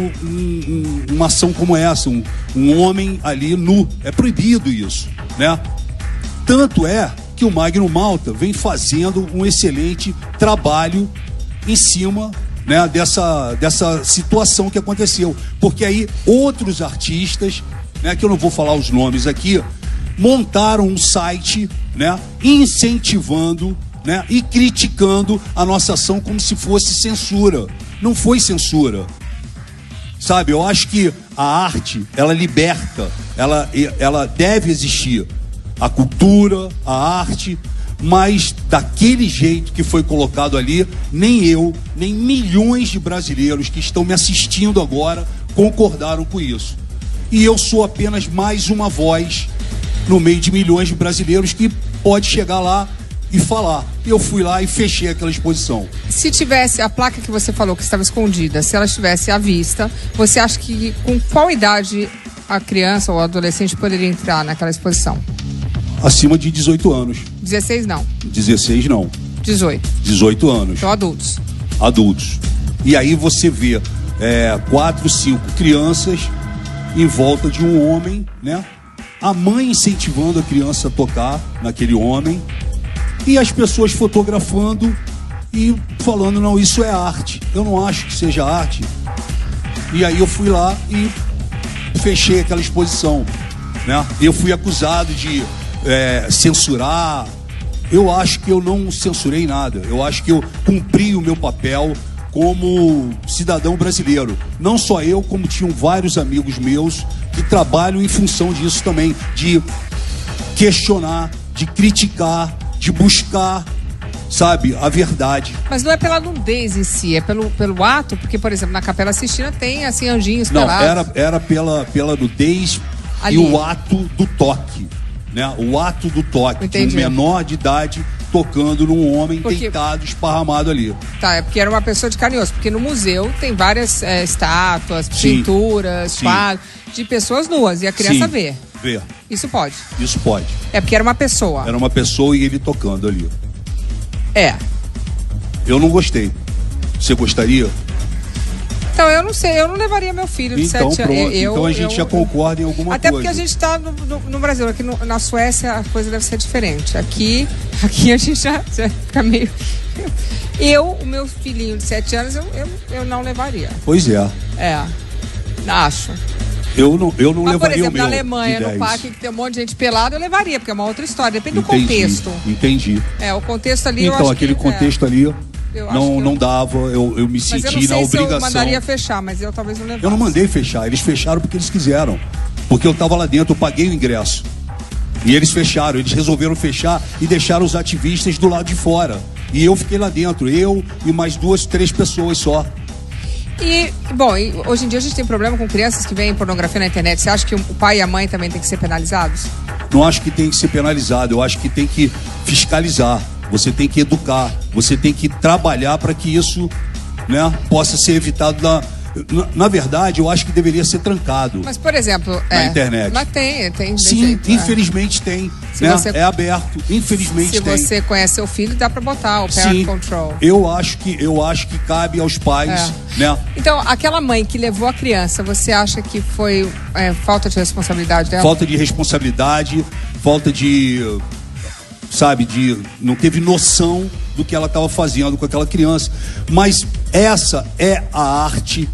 [SPEAKER 5] uma ação como essa, um homem ali nu. É proibido isso, né? Tanto é que o Magno Malta vem fazendo um excelente trabalho em cima, né, dessa situação que aconteceu. Porque aí outros artistas, né, que eu não vou falar os nomes aqui, montaram um site, né, incentivando, né, e criticando a nossa ação como se fosse censura. Não foi censura. Sabe, eu acho que a arte, ela liberta, ela deve existir. A cultura, a arte, mas daquele jeito que foi colocado ali, nem eu, nem milhões de brasileiros que estão me assistindo agora concordaram com isso. E eu sou apenas mais uma voz no meio de milhões de brasileiros que pode chegar lá e falar. Eu fui lá e fechei aquela exposição.
[SPEAKER 1] Se tivesse a placa que você falou que estava escondida, se ela estivesse à vista, você acha que com qual idade a criança ou o adolescente poderia entrar naquela exposição?
[SPEAKER 5] Acima de 18 anos.
[SPEAKER 1] 16 não.
[SPEAKER 5] 16 não.
[SPEAKER 1] 18.
[SPEAKER 5] 18 anos.
[SPEAKER 1] Então adultos.
[SPEAKER 5] Adultos. E aí você vê 4, 5 crianças em volta de um homem, né? A mãe incentivando a criança a tocar naquele homem e as pessoas fotografando e falando, não, isso é arte. Eu não acho que seja arte. E aí eu fui lá e fechei aquela exposição, né? Eu fui acusado de censurar. Eu acho que eu não censurei nada. Eu acho que eu cumpri o meu papel como cidadão brasileiro. Não só eu, como tinham vários amigos meus que trabalham em função disso também, de questionar, de criticar, de buscar sabe, a verdade.
[SPEAKER 1] Mas não é pela nudez em si, é pelo ato, porque, por exemplo, na Capela Sistina tem, assim, anjinhos pelados.
[SPEAKER 5] Não, era pela nudez
[SPEAKER 1] ali.
[SPEAKER 5] E o ato do toque, né? O ato do toque.
[SPEAKER 1] Entendi.
[SPEAKER 5] De um menor de idade tocando num homem deitado, esparramado ali.
[SPEAKER 1] Tá, é porque era uma pessoa de carne e osso, porque no museu tem várias estátuas, pinturas, quadros, de pessoas nuas, e a criança vê.
[SPEAKER 5] Vê.
[SPEAKER 1] Isso pode?
[SPEAKER 5] Isso pode.
[SPEAKER 1] É porque era uma pessoa.
[SPEAKER 5] Era uma pessoa e ele tocando ali.
[SPEAKER 1] É.
[SPEAKER 5] Eu não gostei. Você gostaria?
[SPEAKER 1] Então, eu não sei, eu não levaria meu filho de 7 anos.
[SPEAKER 5] Então a gente já concorda em alguma coisa.
[SPEAKER 1] Até porque a gente está no Brasil, aqui na Suécia a coisa deve ser diferente. Aqui a gente já fica meio... o meu filhinho de 7 anos, eu não levaria.
[SPEAKER 5] Pois é.
[SPEAKER 1] É, acho.
[SPEAKER 5] Eu não
[SPEAKER 1] Mas,
[SPEAKER 5] levaria
[SPEAKER 1] por exemplo,
[SPEAKER 5] o meu
[SPEAKER 1] na Alemanha, no parque, que tem um monte de gente pelada, eu levaria, porque é uma outra história. Depende do contexto.
[SPEAKER 5] Entendi.
[SPEAKER 1] O contexto ali, eu
[SPEAKER 5] então,
[SPEAKER 1] acho
[SPEAKER 5] aquele
[SPEAKER 1] que,
[SPEAKER 5] contexto ali...
[SPEAKER 1] Não
[SPEAKER 5] dava, eu me senti na obrigação. Mas eu não sei se eu
[SPEAKER 1] mandaria fechar, mas eu talvez não levasse.
[SPEAKER 5] Eu não mandei fechar, eles fecharam porque eles quiseram. Porque eu tava lá dentro, eu paguei o ingresso. E eles fecharam, eles resolveram fechar e deixaram os ativistas do lado de fora. E eu fiquei lá dentro, eu e mais 2, 3 pessoas só.
[SPEAKER 1] E, bom, hoje em dia a gente tem problema com crianças que veem pornografia na internet. Você acha que o pai e a mãe também têm que ser penalizados?
[SPEAKER 5] Não acho que tem que ser penalizado, eu acho que tem que fiscalizar. Você tem que educar, você tem que trabalhar para que isso, né, possa ser evitado. Na verdade, eu acho que deveria ser trancado.
[SPEAKER 1] Mas, por exemplo...
[SPEAKER 5] na internet.
[SPEAKER 1] Mas tem
[SPEAKER 5] Sim,
[SPEAKER 1] jeito,
[SPEAKER 5] infelizmente tem. Né? É aberto, infelizmente tem.
[SPEAKER 1] Se você conhece seu filho, dá para botar o parent control.
[SPEAKER 5] Eu acho que cabe aos pais, né?
[SPEAKER 1] Então, aquela mãe que levou a criança, você acha que foi falta de responsabilidade dela?
[SPEAKER 5] Falta de responsabilidade, falta de... não teve noção do que ela estava fazendo com aquela criança. Mas essa é a arte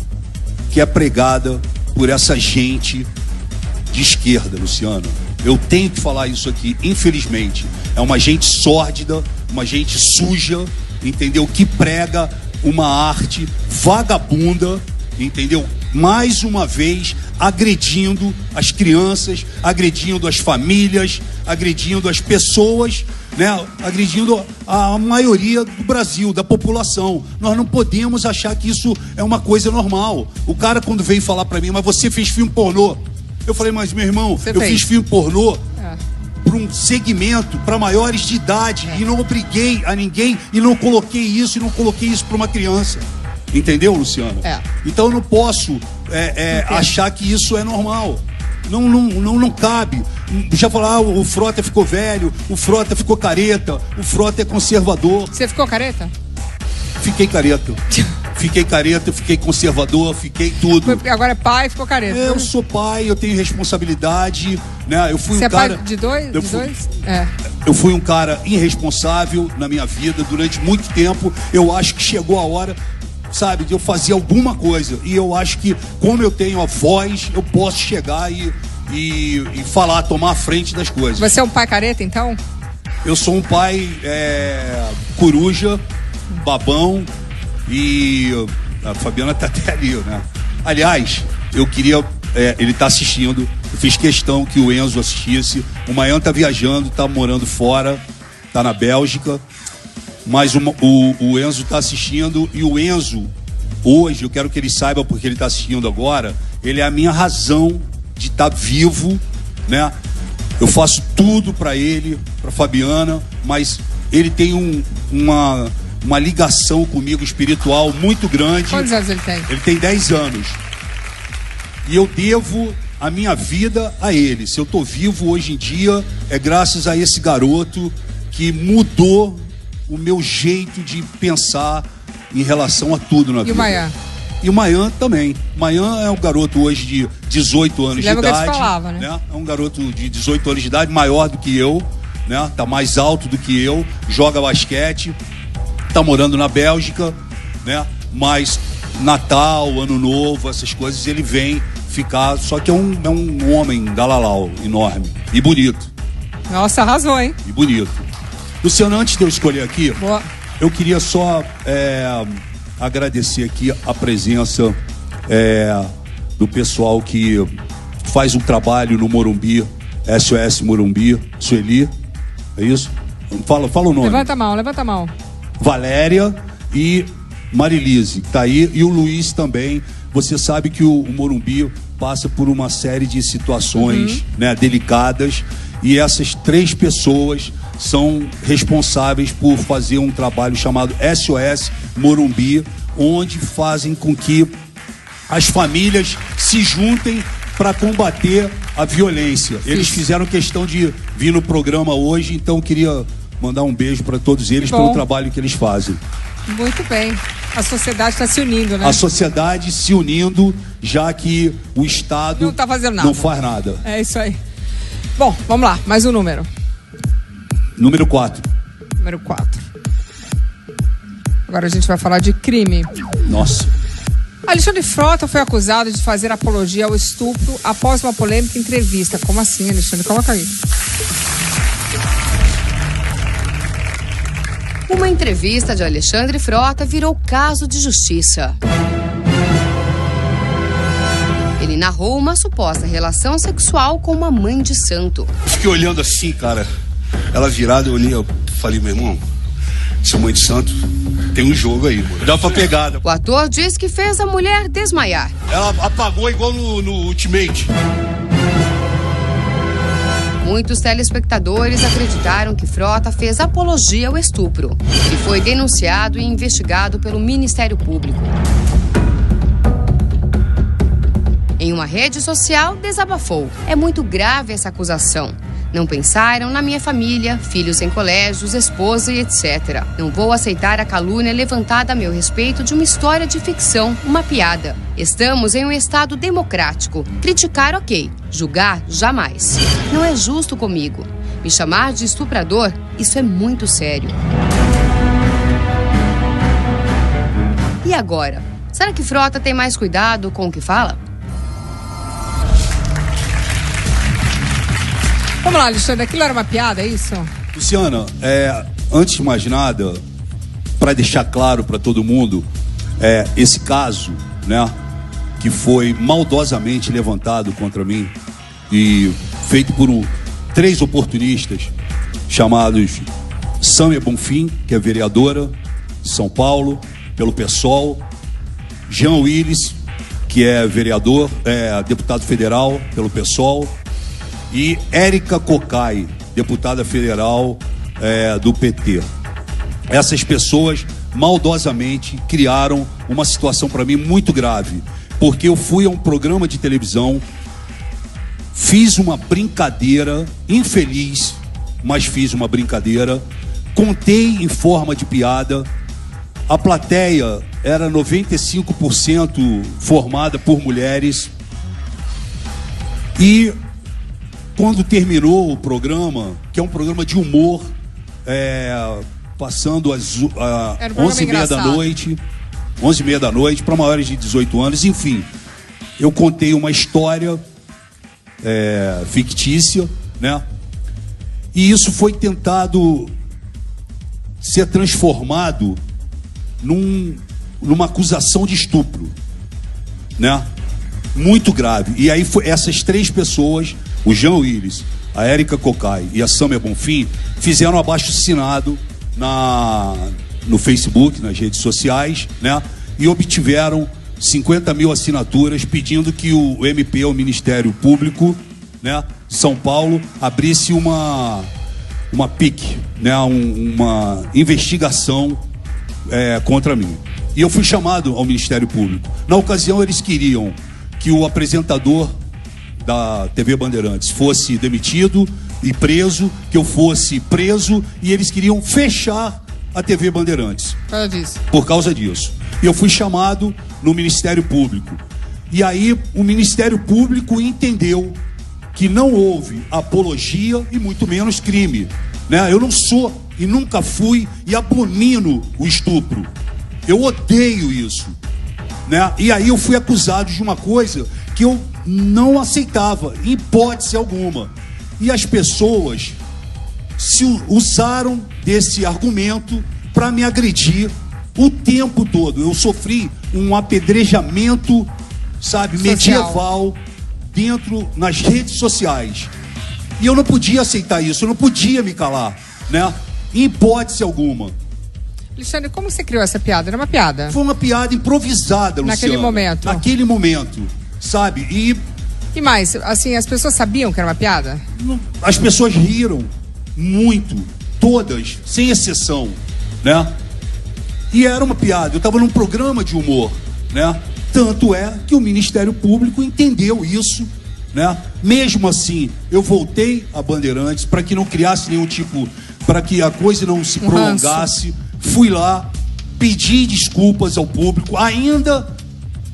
[SPEAKER 5] que é pregada por essa gente de esquerda, Luciano. Eu tenho que falar isso aqui, infelizmente. É uma gente sórdida, uma gente suja, entendeu? Que prega uma arte vagabunda, entendeu? Mais uma vez agredindo as crianças, agredindo as famílias, agredindo as pessoas, né? Agredindo a maioria do Brasil, da população. Nós não podemos achar que isso é uma coisa normal. O cara, quando veio falar pra mim, mas você fez filme pornô? Eu falei, mas meu irmão, fiz filme pornô para um segmento para maiores de idade e não obriguei a ninguém e não coloquei isso para uma criança. Entendeu, Luciano? Então eu não posso achar que isso é normal. Não cabe. Já falar, o Frota ficou velho, o Frota ficou careta, o Frota é conservador.
[SPEAKER 1] Você ficou careta?
[SPEAKER 5] Fiquei careta. Fiquei careta, fiquei conservador, fiquei tudo.
[SPEAKER 1] Agora é pai, ficou careta.
[SPEAKER 5] Eu sou pai, eu tenho responsabilidade, né? Eu fui
[SPEAKER 1] Você
[SPEAKER 5] um cara...
[SPEAKER 1] é pai de dois?
[SPEAKER 5] Eu fui um cara irresponsável na minha vida durante muito tempo. Eu acho que chegou a hora, sabe, de eu fazer alguma coisa. E eu acho que, como eu tenho a voz, eu posso chegar e falar, tomar a frente das coisas.
[SPEAKER 1] Você é um pai careta, então?
[SPEAKER 5] Eu sou um pai coruja, babão, e a Fabiana tá até ali, né? Aliás, eu queria... ele tá assistindo, eu fiz questão que o Enzo assistisse. O Maian tá viajando, tá morando fora, tá na Bélgica, mas o Enzo tá assistindo. E o Enzo, hoje, eu quero que ele saiba, porque ele tá assistindo agora, ele é a minha razão de estar vivo, né? Eu faço tudo pra ele, pra Fabiana, mas ele tem uma ligação comigo espiritual muito grande.
[SPEAKER 1] Quantos anos ele tem?
[SPEAKER 5] Ele tem 10 anos. E eu devo a minha vida a ele. Se eu tô vivo hoje em dia, é graças a esse garoto que mudou o meu jeito de pensar em relação a tudo na vida.
[SPEAKER 1] E o Maian?
[SPEAKER 5] E o Maian também. O Maian é um garoto hoje de 18 anos de idade.
[SPEAKER 1] Lembra que eu te falava, né?
[SPEAKER 5] É um garoto de 18 anos de idade, maior do que eu, né? Tá mais alto do que eu, joga basquete, tá morando na Bélgica, né? Mas Natal, Ano Novo, essas coisas, ele vem ficar. Só que é um homem galalau, enorme e bonito.
[SPEAKER 1] Nossa, arrasou, hein?
[SPEAKER 5] E bonito. Luciano, antes de eu escolher aqui,
[SPEAKER 1] boa,
[SPEAKER 5] eu queria só agradecer aqui a presença do pessoal que faz um trabalho no Morumbi, SOS Morumbi, Sueli, é isso? Fala o nome.
[SPEAKER 1] Levanta a mão.
[SPEAKER 5] Valéria e Marilise, que tá aí, e o Luiz também. Você sabe que o Morumbi passa por uma série de situações, né, delicadas, e essas 3 pessoas são responsáveis por fazer um trabalho chamado SOS Morumbi, onde fazem com que as famílias se juntem para combater a violência. Eles fizeram questão de vir no programa hoje, então eu queria mandar um beijo para todos eles pelo trabalho que eles fazem.
[SPEAKER 1] Muito bem. A sociedade está se unindo, né?
[SPEAKER 5] A sociedade se unindo, já que o Estado
[SPEAKER 1] não tá fazendo nada.
[SPEAKER 5] Não faz nada.
[SPEAKER 1] É isso aí. Bom, vamos lá, mais um número.
[SPEAKER 5] Número 4.
[SPEAKER 1] Número 4. Agora a gente vai falar de crime.
[SPEAKER 5] Nossa.
[SPEAKER 1] Alexandre Frota foi acusado de fazer apologia ao estupro após uma polêmica entrevista. Como assim, Alexandre? Coloca aí.
[SPEAKER 3] Uma entrevista de Alexandre Frota virou caso de justiça. Ele narrou uma suposta relação sexual com uma mãe de santo.
[SPEAKER 10] Eu fiquei olhando assim, cara. Ela virada, eu olhei, eu falei, meu irmão, essa mãe de santo tem um jogo aí, mano. Dá pra pegada.
[SPEAKER 3] O ator diz que fez a mulher desmaiar.
[SPEAKER 10] Ela apagou igual no Ultimate.
[SPEAKER 3] Muitos telespectadores acreditaram que Frota fez apologia ao estupro. Ele foi denunciado e investigado pelo Ministério Público. Em uma rede social, desabafou. É muito grave essa acusação. Não pensaram na minha família, filhos em colégios, esposa e etc. Não vou aceitar a calúnia levantada a meu respeito de uma história de ficção, uma piada. Estamos em um estado democrático. Criticar, ok. Julgar, jamais. Não é justo comigo. Me chamar de estuprador, isso é muito sério. E agora? Será que Frota tem mais cuidado com o que fala?
[SPEAKER 1] Vamos lá, Alexandre, aquilo era uma piada, é isso?
[SPEAKER 5] Luciana, antes de mais nada, para deixar claro para todo mundo, esse caso, né, que foi maldosamente levantado contra mim e feito por 3 oportunistas chamados Sâmia Bonfim, que é vereadora de São Paulo, pelo PSOL, Jean Willis, que é vereador, deputado federal pelo PSOL, e Érica Cocai, deputada federal do PT. Essas pessoas maldosamente criaram uma situação para mim muito grave, porque eu fui a um programa de televisão, fiz uma brincadeira infeliz, mas fiz uma brincadeira, contei em forma de piada, a plateia era 95% formada por mulheres, e quando terminou o programa, que é um programa de humor, passando às 11h30 da noite, 11h30 da noite, para maiores de 18 anos, enfim, eu contei uma história fictícia, né? E isso foi tentado ser transformado numa acusação de estupro, né? Muito grave. E aí essas 3 pessoas, o Jean Willis, a Érica Cocai e a Sâmia Bonfim, fizeram abaixo-assinado no Facebook, nas redes sociais, né? E obtiveram 50 mil assinaturas pedindo que o MP, o Ministério Público, né, de São Paulo, abrisse uma PIC, né, uma investigação contra mim. E eu fui chamado ao Ministério Público. Na ocasião, eles queriam que o apresentador da TV Bandeirantes fosse demitido e preso, que eu fosse preso, e eles queriam fechar a TV Bandeirantes. Por causa disso. E eu fui chamado no Ministério Público. E aí o Ministério Público entendeu que não houve apologia e muito menos crime, né? Eu não sou e nunca fui e abomino o estupro. Eu odeio isso, né? E aí eu fui acusado de uma coisa que eu não aceitava, em hipótese alguma. E as pessoas se usaram desse argumento para me agredir o tempo todo. Eu sofri um apedrejamento, sabe, medieval nas redes sociais. E eu não podia aceitar isso, eu não podia me calar, né? Em hipótese alguma.
[SPEAKER 1] Alexandre, como você criou essa piada? Era uma piada?
[SPEAKER 5] Foi uma piada improvisada, Luciana.
[SPEAKER 1] Naquele momento?
[SPEAKER 5] Naquele momento, sabe?
[SPEAKER 1] E mais, assim, as pessoas sabiam que era uma piada?
[SPEAKER 5] As pessoas riram muito, todas, sem exceção, né? E era uma piada, eu estava num programa de humor, né? Tanto é que o Ministério Público entendeu isso, né? Mesmo assim, eu voltei a Bandeirantes para que não criasse nenhum tipo, para que a coisa não se prolongasse. Fui lá, pedi desculpas ao público, ainda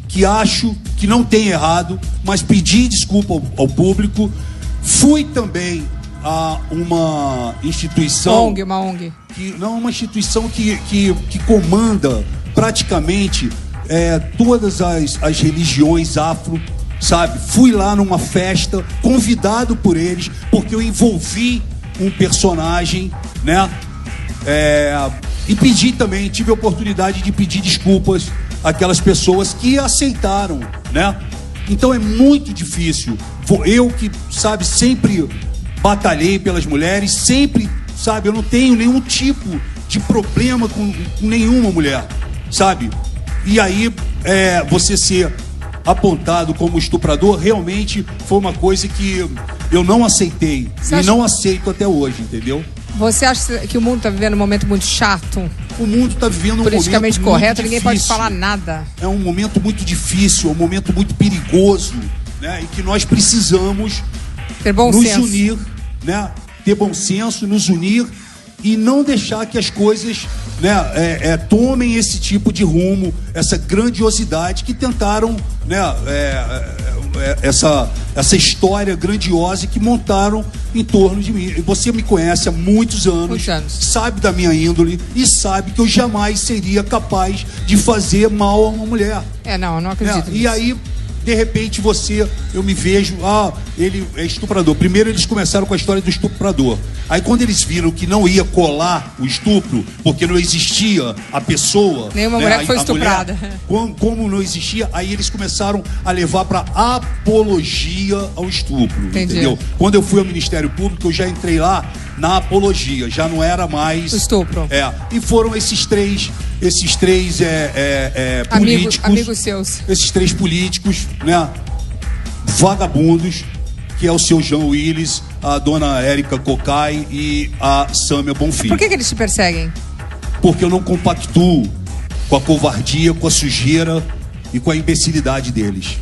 [SPEAKER 5] que acho que não tem errado, mas pedi desculpa ao público. Fui também a uma instituição...
[SPEAKER 1] Uma ONG.
[SPEAKER 5] Uma instituição que comanda praticamente todas as religiões afro, sabe? Fui lá numa festa, convidado por eles, porque eu envolvi um personagem, né? E pedi também, tive a oportunidade de pedir desculpas àquelas pessoas que aceitaram, né? Então é muito difícil. Eu que, sabe, sempre batalhei pelas mulheres, sempre, sabe, eu não tenho nenhum tipo de problema com nenhuma mulher, sabe? E aí, você ser apontado como estuprador, realmente foi uma coisa que eu não aceitei. Não aceito até hoje, entendeu?
[SPEAKER 1] Você acha que o mundo está vivendo um momento muito chato?
[SPEAKER 5] O mundo está vivendo um momento
[SPEAKER 1] politicamente correto, ninguém pode
[SPEAKER 5] difícil.
[SPEAKER 1] falar nada.
[SPEAKER 5] É um momento muito difícil, é um momento muito perigoso, né? E que nós precisamos
[SPEAKER 1] ter bom
[SPEAKER 5] nos
[SPEAKER 1] senso.
[SPEAKER 5] Unir, né? Ter bom senso, nos unir e não deixar que as coisas, né, tomem esse tipo de rumo, essa grandiosidade que tentaram, né, essa história grandiosa que montaram em torno de mim. Você me conhece há muitos anos, sabe da minha índole e sabe que eu jamais seria capaz de fazer mal a uma mulher.
[SPEAKER 1] Não acredito nisso.
[SPEAKER 5] E aí, de repente, eu me vejo, ele é estuprador. Primeiro eles começaram com a história do estuprador. Aí quando eles viram que não ia colar o estupro, porque não existia a pessoa...
[SPEAKER 1] Nenhuma mulher que foi estuprada.
[SPEAKER 5] Como não existia, aí eles começaram a levar para apologia ao estupro. Entendeu? Quando eu fui ao Ministério Público, eu já entrei lá na apologia, já não era mais...
[SPEAKER 1] O estupro.
[SPEAKER 5] E foram esses três políticos...
[SPEAKER 1] Amigos seus.
[SPEAKER 5] Esses três políticos, né, vagabundos, que é o seu Jean Willis, a dona Érica Cocai e a Sâmia Bonfim.
[SPEAKER 1] Por que eles te perseguem?
[SPEAKER 5] Porque eu não compactuo com a covardia, com a sujeira e com a imbecilidade deles.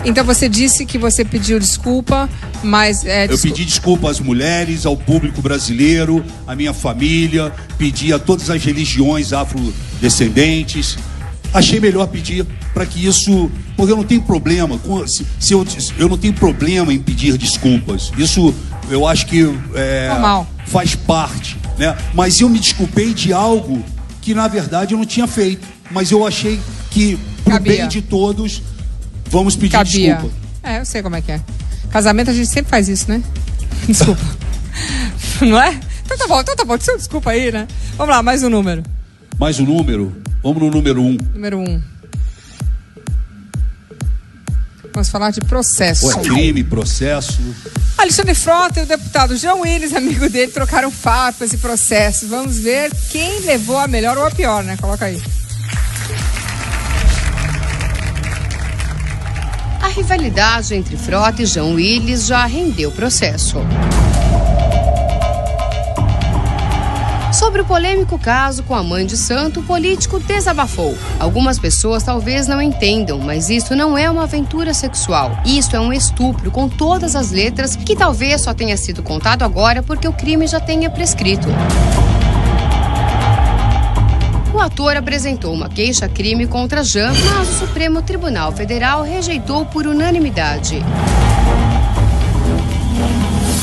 [SPEAKER 1] Então você disse que você pediu desculpa, mas...
[SPEAKER 5] Eu pedi desculpa às mulheres, ao público brasileiro, à minha família, pedi a todas as religiões afrodescendentes. Achei melhor pedir para que isso... Porque eu não tenho problema, eu não tenho problema em pedir desculpas. Isso eu acho que faz parte, né? Mas eu me desculpei de algo que na verdade eu não tinha feito. Mas eu achei que, pro bem de todos, vamos pedir desculpa.
[SPEAKER 1] Eu sei como é que é. Casamento a gente sempre faz isso, né? Desculpa. Não é? Então tá bom. Desculpa aí, né? Vamos lá, mais um número.
[SPEAKER 5] Mais um número? Vamos no número 1.
[SPEAKER 1] Número 1. Vamos falar de processo.
[SPEAKER 5] Crime, processo.
[SPEAKER 1] Alexandre Frota e o deputado João Willis, amigo dele, trocaram farpas e processos. Vamos ver quem levou a melhor ou a pior, né? Coloca aí.
[SPEAKER 3] A rivalidade entre Frota e João Willis já rendeu processo. Sobre o polêmico caso com a mãe de santo, o político desabafou. Algumas pessoas talvez não entendam, mas isso não é uma aventura sexual. Isso é um estupro com todas as letras que talvez só tenha sido contado agora porque o crime já tenha prescrito. O ator apresentou uma queixa-crime contra Jean, mas o Supremo Tribunal Federal rejeitou por unanimidade.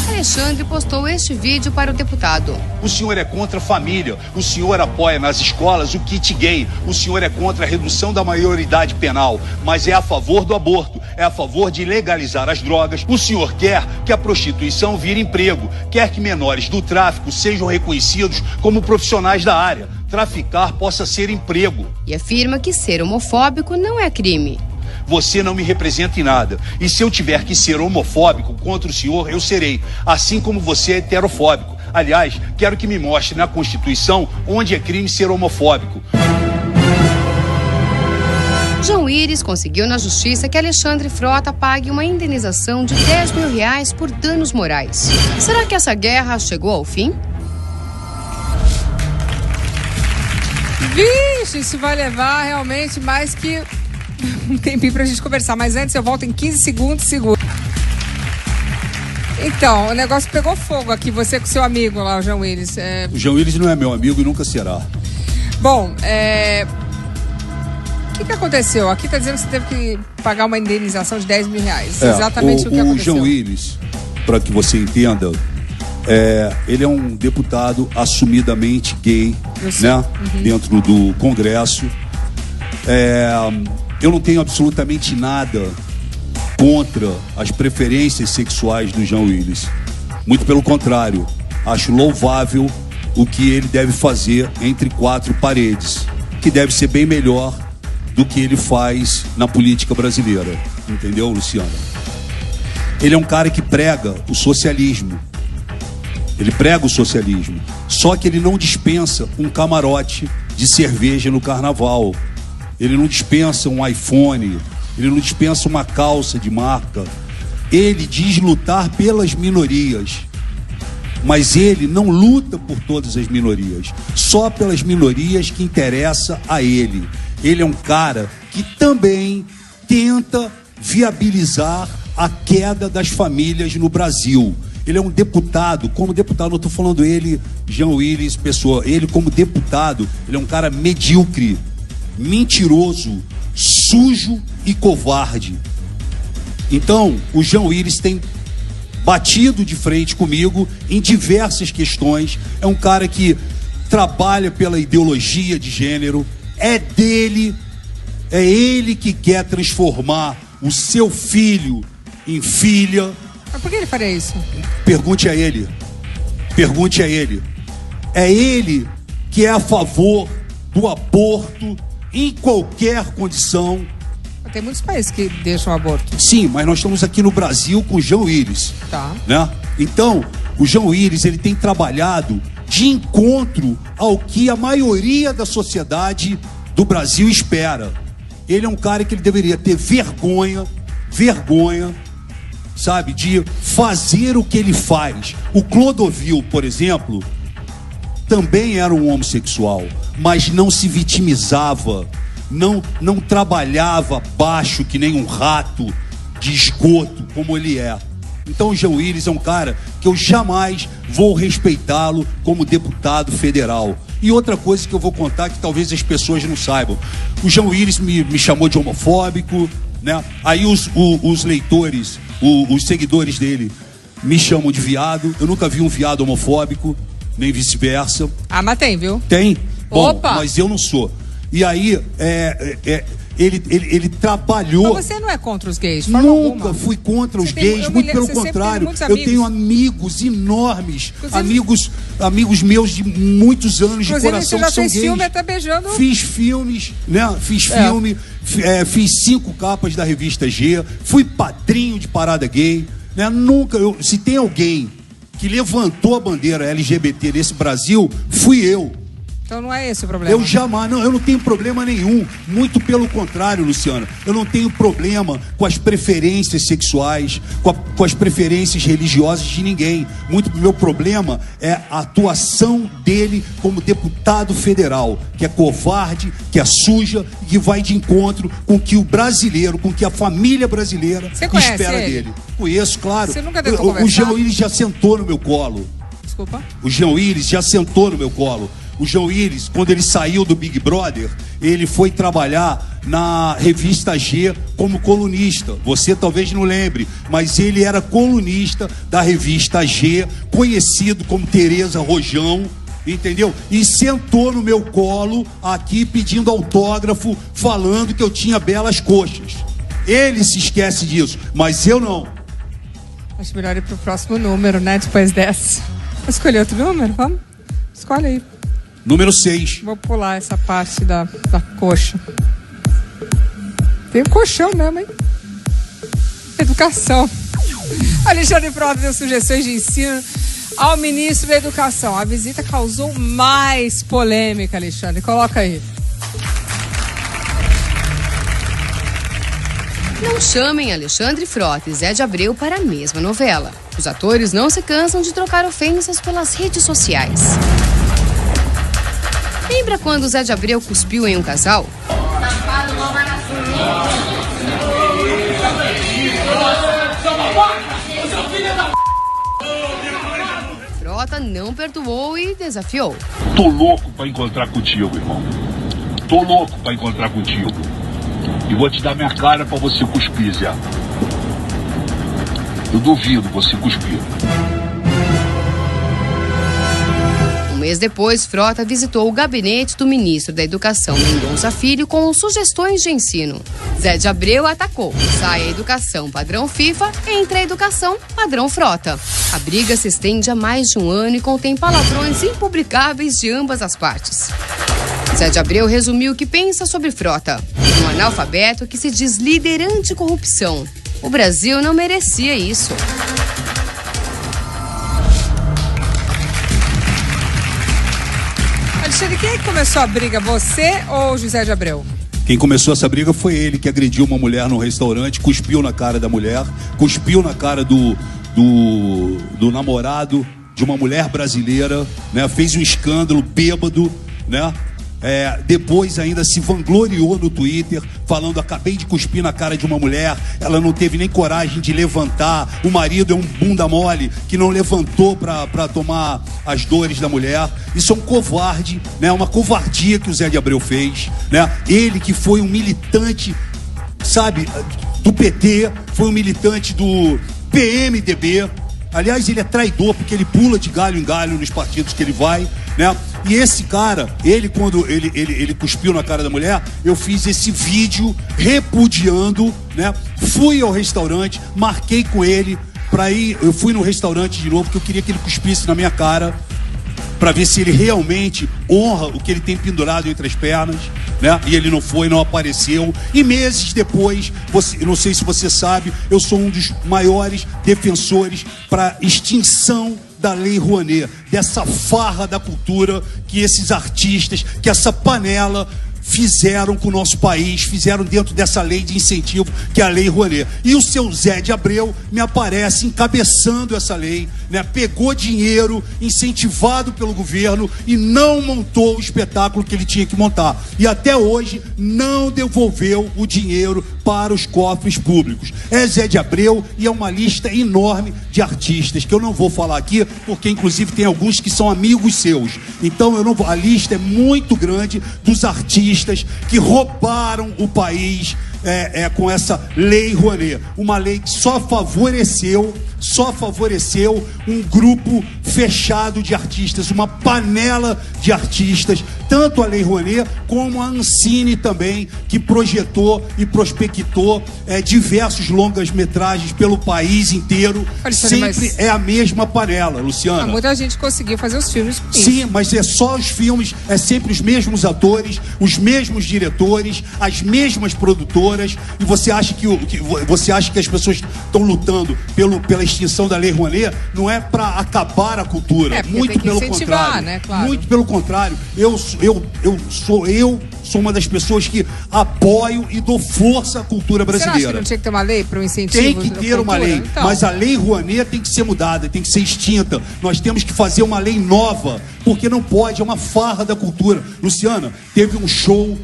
[SPEAKER 3] Alexandre postou este vídeo para o deputado.
[SPEAKER 5] O senhor é contra a família, o senhor apoia nas escolas o kit gay, o senhor é contra a redução da maioridade penal, mas é a favor do aborto, é a favor de legalizar as drogas. O senhor quer que a prostituição vire emprego, quer que menores do tráfico sejam reconhecidos como profissionais da área. Traficar possa ser emprego.
[SPEAKER 3] E afirma que ser homofóbico não é crime.
[SPEAKER 5] Você não me representa em nada. E se eu tiver que ser homofóbico contra o senhor, eu serei. Assim como você é heterofóbico. Aliás, quero que me mostre na Constituição onde é crime ser homofóbico.
[SPEAKER 3] João Íris conseguiu na justiça que Alexandre Frota pague uma indenização de R$10 mil por danos morais. Será que essa guerra chegou ao fim?
[SPEAKER 1] Vixe, isso vai levar realmente mais que um tempinho pra gente conversar. Mas antes eu volto em 15 segundos, segura. Então, o negócio pegou fogo aqui, você com seu amigo lá, o João Íris.
[SPEAKER 5] O João Íris não é meu amigo e nunca será.
[SPEAKER 1] Bom, o que aconteceu? Aqui está dizendo que você teve que pagar uma indenização de R$10 mil. Exatamente o que aconteceu.
[SPEAKER 5] O João Íris, para que você entenda, ele é um deputado assumidamente gay, né? Dentro do Congresso. Eu não tenho absolutamente nada contra as preferências sexuais do João Íris. Muito pelo contrário, acho louvável o que ele deve fazer entre quatro paredes, que deve ser bem melhor do que ele faz na política brasileira. Entendeu, Luciana? Ele é um cara que prega o socialismo. Ele prega o socialismo. Só que ele não dispensa um camarote de cerveja no carnaval. Ele não dispensa um iPhone. Ele não dispensa uma calça de marca. Ele diz lutar pelas minorias. Mas ele não luta por todas as minorias. Só pelas minorias que interessa a ele. Ele é um cara que também tenta viabilizar a queda das famílias no Brasil. Ele é um deputado, como deputado, não estou falando ele, João Íris, pessoa, ele como deputado, ele é um cara medíocre, mentiroso, sujo e covarde. Então, o João Íris tem batido de frente comigo em diversas questões. É um cara que trabalha pela ideologia de gênero. É dele, é ele que quer transformar o seu filho em filha.
[SPEAKER 1] Mas por que ele faria isso?
[SPEAKER 5] Pergunte a ele. Pergunte a ele. É ele que é a favor do aborto em qualquer condição.
[SPEAKER 1] Tem muitos países que deixam o aborto.
[SPEAKER 5] Sim, mas nós estamos aqui no Brasil com o João Íris.
[SPEAKER 1] Tá.
[SPEAKER 5] Né? Então, o João Íris, ele tem trabalhado de encontro ao que a maioria da sociedade do Brasil espera. Ele é um cara que ele deveria ter vergonha, sabe, de fazer o que ele faz. O Clodovil, por exemplo, também era um homossexual, mas não se vitimizava, não trabalhava baixo que nem um rato de esgoto como ele é. Então o João Íris é um cara que eu jamais vou respeitá-lo como deputado federal. E outra coisa que eu vou contar que talvez as pessoas não saibam. O João Íris me chamou de homofóbico, né? Aí os leitores, os seguidores dele me chamam de viado. Eu nunca vi um viado homofóbico, nem vice-versa.
[SPEAKER 1] Ah, mas tem, viu?
[SPEAKER 5] Tem? Bom,
[SPEAKER 1] opa!
[SPEAKER 5] Mas eu não sou. E aí, ele trabalhou...
[SPEAKER 1] Mas você não é contra os gays?
[SPEAKER 5] Nunca fui contra os gays, muito pelo contrário. Eu tenho amigos enormes, amigos meus de muitos anos de coração que são gays.
[SPEAKER 1] Filme até beijando...
[SPEAKER 5] Fiz filmes, né? Fiz 5 capas da revista G, fui padrinho de parada gay, né? Nunca, se tem alguém que levantou a bandeira LGBT nesse Brasil, fui eu.
[SPEAKER 1] Então não é esse o problema.
[SPEAKER 5] Eu jamais, eu não tenho problema nenhum. Muito pelo contrário, Luciana. Eu não tenho problema com as preferências sexuais, com as preferências religiosas de ninguém. Muito meu problema é a atuação dele como deputado federal, que é covarde, que é suja e que vai de encontro com o que o brasileiro, com o que a família brasileira espera dele. Conheço, claro.
[SPEAKER 1] Você nunca tentou conversar?
[SPEAKER 5] O João Íris já sentou no meu colo.
[SPEAKER 1] Desculpa?
[SPEAKER 5] O João Íris já sentou no meu colo. O João Íris, quando ele saiu do Big Brother, ele foi trabalhar na revista G como colunista. Você talvez não lembre, mas ele era colunista da revista G, conhecido como Tereza Rojão, entendeu? E sentou no meu colo aqui pedindo autógrafo, falando que eu tinha belas coxas. Ele se esquece disso, mas eu não.
[SPEAKER 1] Acho melhor ir pro próximo número, né? Depois dessa. Vou escolher outro número? Vamos? Escolhe aí.
[SPEAKER 5] Número 6.
[SPEAKER 1] Vou pular essa parte da coxa. Tem um colchão mesmo, hein? Educação. Alexandre Frota deu sugestões de ensino. ao ministro da Educação. A visita causou mais polêmica, Alexandre. Coloca aí.
[SPEAKER 3] Não chamem Alexandre Frota e Zé de Abreu para a mesma novela. Os atores não se cansam de trocar ofensas pelas redes sociais. Lembra quando Zé de Abreu cuspiu em um casal? Frota não perdoou e desafiou.
[SPEAKER 9] Tô louco pra encontrar contigo, irmão. Tô louco pra encontrar contigo. E vou te dar minha cara pra você cuspir, Zé. Eu duvido você cuspir.
[SPEAKER 3] Um mês depois, Frota visitou o gabinete do ministro da Educação, Mendonça Filho, com sugestões de ensino. Zé de Abreu atacou. Sai a educação padrão FIFA, entra a educação padrão Frota. A briga se estende há mais de um ano e contém palavrões impublicáveis de ambas as partes. Zé de Abreu resumiu o que pensa sobre Frota. Um analfabeto que se diz líder anticorrupção. O Brasil não merecia isso.
[SPEAKER 1] Alexandre, quem é que começou a briga, você ou José de Abreu?
[SPEAKER 5] Quem começou essa briga foi ele, que agrediu uma mulher no restaurante, cuspiu na cara da mulher, cuspiu na cara do namorado de uma mulher brasileira, né? Fez um escândalo bêbado, né? Depois ainda se vangloriou no Twitter, falando: acabei de cuspir na cara de uma mulher, ela não teve nem coragem de levantar, o marido é um bunda mole que não levantou para tomar as dores da mulher. Isso é um covarde, né? Uma covardia que o Zé de Abreu fez, né? Ele que foi um militante, sabe, do PT, foi um militante do PMDB. Aliás, ele é traidor porque ele pula de galho em galho nos partidos que ele vai, né? E esse cara, quando ele cuspiu na cara da mulher, eu fiz esse vídeo repudiando, né? Fui ao restaurante, marquei com ele pra ir, eu fui no restaurante de novo porque eu queria que ele cuspisse na minha cara, para ver se ele realmente honra o que ele tem pendurado entre as pernas, né? E ele não foi, não apareceu. E meses depois, não sei se você sabe, eu sou um dos maiores defensores para extinção da Lei Rouanet, dessa farra da cultura que esses artistas, que essa panela fizeram com o nosso país, fizeram dentro dessa lei de incentivo que é a Lei Rouanet. E o seu Zé de Abreu me aparece encabeçando essa lei, né? Pegou dinheiro incentivado pelo governo e não montou o espetáculo que ele tinha que montar. E até hoje não devolveu o dinheiro para os cofres públicos. É Zé de Abreu e é uma lista enorme de artistas que eu não vou falar aqui, porque inclusive tem alguns que são amigos seus. Então a lista é muito grande dos artistas que roubaram o país com essa Lei Rouanet. Uma lei que só favoreceu um grupo fechado de artistas, uma panela de artistas, tanto a Lei Rouanet como a Ancine também, que projetou e prospectou diversos longas-metragens pelo país inteiro. Sempre é a mesma panela, Luciana.
[SPEAKER 1] Muita gente conseguiu fazer os filmes com isso.
[SPEAKER 5] Sim, mas é só os filmes, é sempre os mesmos atores, os mesmos diretores, as mesmas produtoras. E você acha que as pessoas estão lutando pela extinção da Lei Rouanet? Não é para acabar a cultura, muito pelo contrário, né? Claro. Muito pelo contrário. Eu sou uma das pessoas que apoio e dou força à cultura brasileira.
[SPEAKER 1] Você acha que não tinha que ter uma lei para o incentivo?
[SPEAKER 5] Tem que ter uma lei, então. Mas a Lei Rouanet tem que ser mudada, tem que ser extinta. Nós temos que fazer uma lei nova, porque não pode, é uma farra da cultura. Luciana, teve um show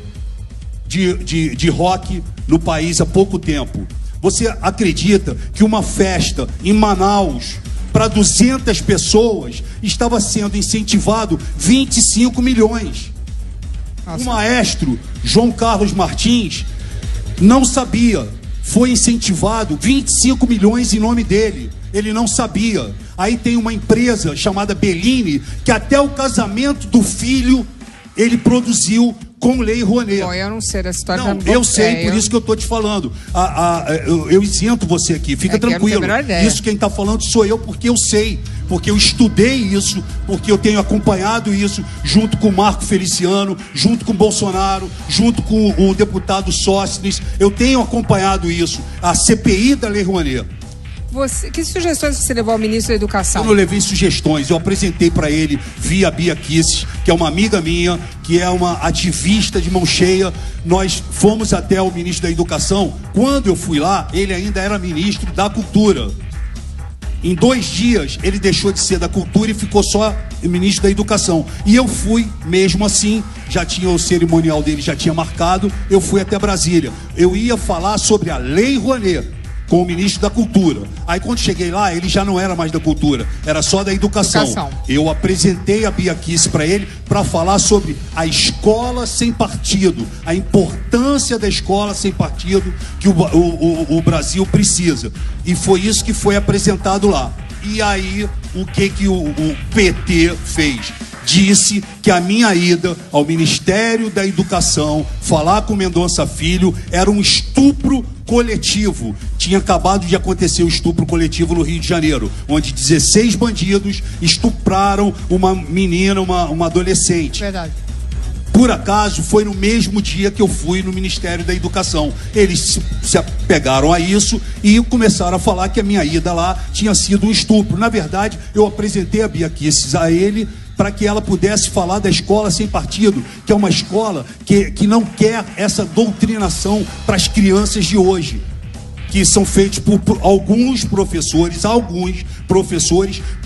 [SPEAKER 5] de rock no país há pouco tempo. Você acredita que uma festa em Manaus para 200 pessoas estava sendo incentivado 25 milhões? Nossa. O maestro João Carlos Martins não sabia. Foi incentivado 25 milhões em nome dele. Ele não sabia. Aí tem uma empresa chamada Bellini, que até o casamento do filho ele produziu com Lei Rouanet.
[SPEAKER 1] Bom, eu não sei da história.
[SPEAKER 5] Não, eu sei, por isso que eu tô te falando. Eu isento você aqui, fica tranquilo. Isso quem tá falando sou eu, porque eu sei, porque eu estudei isso, porque eu tenho acompanhado isso junto com o Marco Feliciano, junto com o Bolsonaro, junto com o deputado Sócrates. Eu tenho acompanhado isso, a CPI da Lei Rouanet.
[SPEAKER 1] Que sugestões você levou ao ministro da Educação?
[SPEAKER 5] Eu não levei sugestões, eu apresentei para ele via Bia Kicis, que é uma amiga minha, que é uma ativista de mão cheia. Nós fomos até o ministro da Educação. Quando eu fui lá, ele ainda era ministro da Cultura. Em 2 dias, ele deixou de ser da Cultura e ficou só ministro da Educação. E eu fui, mesmo assim, já tinha o cerimonial dele, já tinha marcado, eu fui até Brasília. Eu ia falar sobre a Lei Rouanet com o ministro da Cultura. Aí quando cheguei lá, ele já não era mais da Cultura, era só da Educação. Eu apresentei a Bia Kicis para ele para falar sobre a escola sem partido, a importância da escola sem partido que o Brasil precisa. E foi isso que foi apresentado lá. E aí, o que o PT fez? Disse que a minha ida ao Ministério da Educação falar com Mendonça Filho era um estupro coletivo. Tinha acabado de acontecer o estupro coletivo no Rio de Janeiro, onde 16 bandidos estupraram uma menina, uma adolescente.
[SPEAKER 1] Verdade.
[SPEAKER 5] Por acaso, foi no mesmo dia que eu fui no Ministério da Educação. Eles se apegaram a isso e começaram a falar que a minha ida lá tinha sido um estupro. Na verdade, eu apresentei a Bia Kicis a ele para que ela pudesse falar da escola sem partido, que é uma escola que não quer essa doutrinação para as crianças de hoje, que são feitos por alguns professores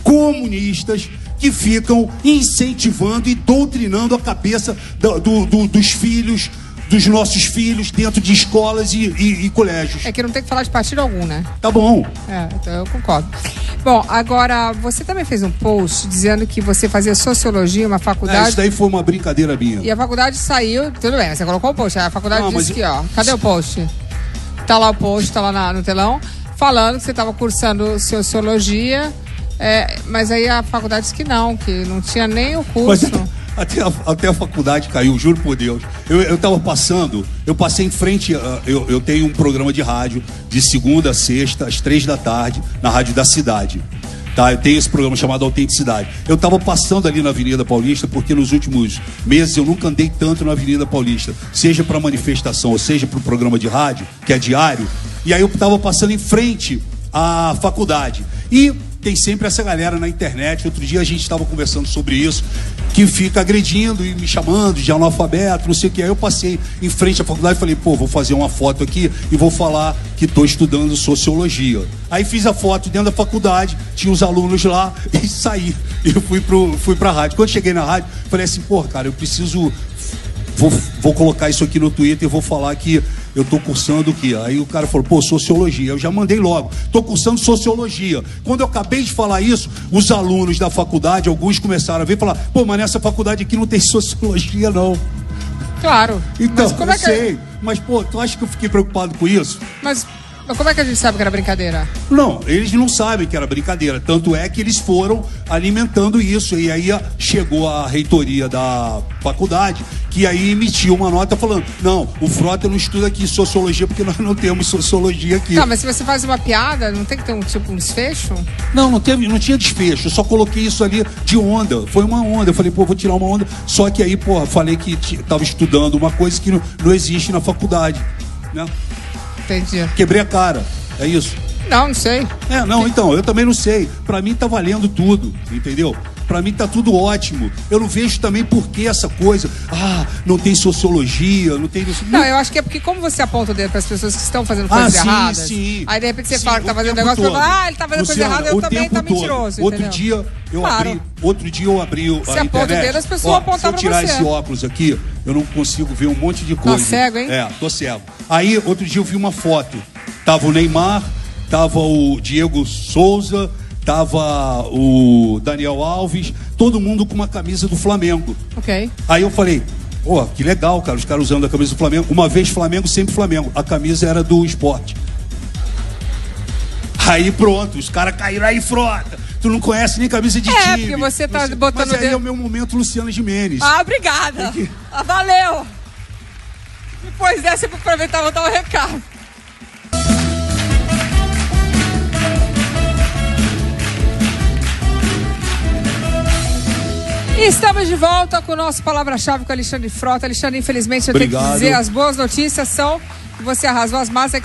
[SPEAKER 5] comunistas, que ficam incentivando e doutrinando a cabeça dos filhos, dos nossos filhos, dentro de escolas e colégios.
[SPEAKER 1] É que não tem que falar de partido algum, né?
[SPEAKER 5] Tá bom.
[SPEAKER 1] Então eu concordo. Bom, agora, você também fez um post dizendo que você fazia sociologia, uma faculdade...
[SPEAKER 5] Isso daí foi uma brincadeira minha.
[SPEAKER 1] E a faculdade saiu... Tudo bem, você colocou o post. A faculdade disse que, ó... Cadê o post? Tá lá o post, tá lá no telão, falando que você estava cursando sociologia... mas aí a faculdade disse que não tinha nem o curso.
[SPEAKER 5] Até a faculdade caiu, juro por Deus. Eu tava passando, eu passei em frente, eu tenho um programa de rádio de segunda a sexta, às 3 da tarde, na Rádio da Cidade. Tá, eu tenho esse programa chamado Autenticidade. Eu tava passando ali na Avenida Paulista, porque nos últimos meses eu nunca andei tanto na Avenida Paulista, seja para manifestação ou seja para o programa de rádio, que é diário. E aí eu tava passando em frente à faculdade. E tem sempre essa galera na internet. Outro dia a gente estava conversando sobre isso, que fica agredindo e me chamando de analfabeto, não sei o que. Aí eu passei em frente à faculdade e falei, vou fazer uma foto aqui e vou falar que estou estudando sociologia. Aí fiz a foto dentro da faculdade, tinha os alunos lá e saí. E eu fui pra rádio. Quando cheguei na rádio, falei assim, cara, eu preciso... Vou colocar isso aqui no Twitter e vou falar que eu tô cursando o quê? Aí o cara falou, sociologia. Eu já mandei logo, tô cursando sociologia. Quando eu acabei de falar isso, os alunos da faculdade, alguns começaram a ver e falar, mas nessa faculdade aqui não tem sociologia, não.
[SPEAKER 1] Claro.
[SPEAKER 5] Então, mas como eu sei. Mas, tu acha que eu fiquei preocupado com isso?
[SPEAKER 1] Mas como é que a gente sabe que era brincadeira?
[SPEAKER 5] Não, eles não sabem que era brincadeira. Tanto é que eles foram alimentando isso. E aí chegou a reitoria da faculdade, que aí emitiu uma nota falando, não, o Frota não estuda aqui sociologia porque nós não temos sociologia aqui.
[SPEAKER 1] Não, mas se você faz uma piada, não tem que ter um desfecho?
[SPEAKER 5] Não tinha desfecho. Eu só coloquei isso ali de onda. Foi uma onda. Eu falei, vou tirar uma onda. Só que aí, falei que tava estudando uma coisa que não existe na faculdade, né?
[SPEAKER 1] Entendi.
[SPEAKER 5] Quebrei a cara, é isso?
[SPEAKER 1] Não sei.
[SPEAKER 5] Então, eu também não sei. Pra mim tá valendo tudo, entendeu? Pra mim tá tudo ótimo. Eu não vejo também por que essa coisa, não tem sociologia, não tem...
[SPEAKER 1] Não, eu acho que é porque como você aponta o dedo para as pessoas que estão fazendo coisas erradas, aí de repente você fala que tá fazendo negócio, ele fala, ele tá fazendo coisa errada, eu também tá mentiroso,
[SPEAKER 5] Outro dia eu abri a
[SPEAKER 1] você aponta o dedo, as pessoas apontam pra você.
[SPEAKER 5] Se eu tirar esse óculos aqui, eu não consigo ver um monte de coisa.
[SPEAKER 1] Tá cego, hein?
[SPEAKER 5] Tô cego. Aí, outro dia eu vi uma foto, tava o Neymar, tava o Diego Souza, tava o Daniel Alves, todo mundo com uma camisa do Flamengo.
[SPEAKER 1] Ok.
[SPEAKER 5] Aí eu falei, que legal, cara, os caras usando a camisa do Flamengo. Uma vez Flamengo, sempre Flamengo. A camisa era do Sport. Aí pronto, os caras caíram aí, Frota. Tu não conhece nem camisa de time.
[SPEAKER 1] Porque você tá botando...
[SPEAKER 5] Mas aí é o meu momento Luciana Gimenez.
[SPEAKER 1] Obrigada. Valeu. Depois dessa, eu vou aproveitar e vou dar um recado. E estamos de volta com o nosso Palavra-Chave com Alexandre Frota. Alexandre, infelizmente, eu tenho que dizer, as boas notícias são que você arrasou, as más é que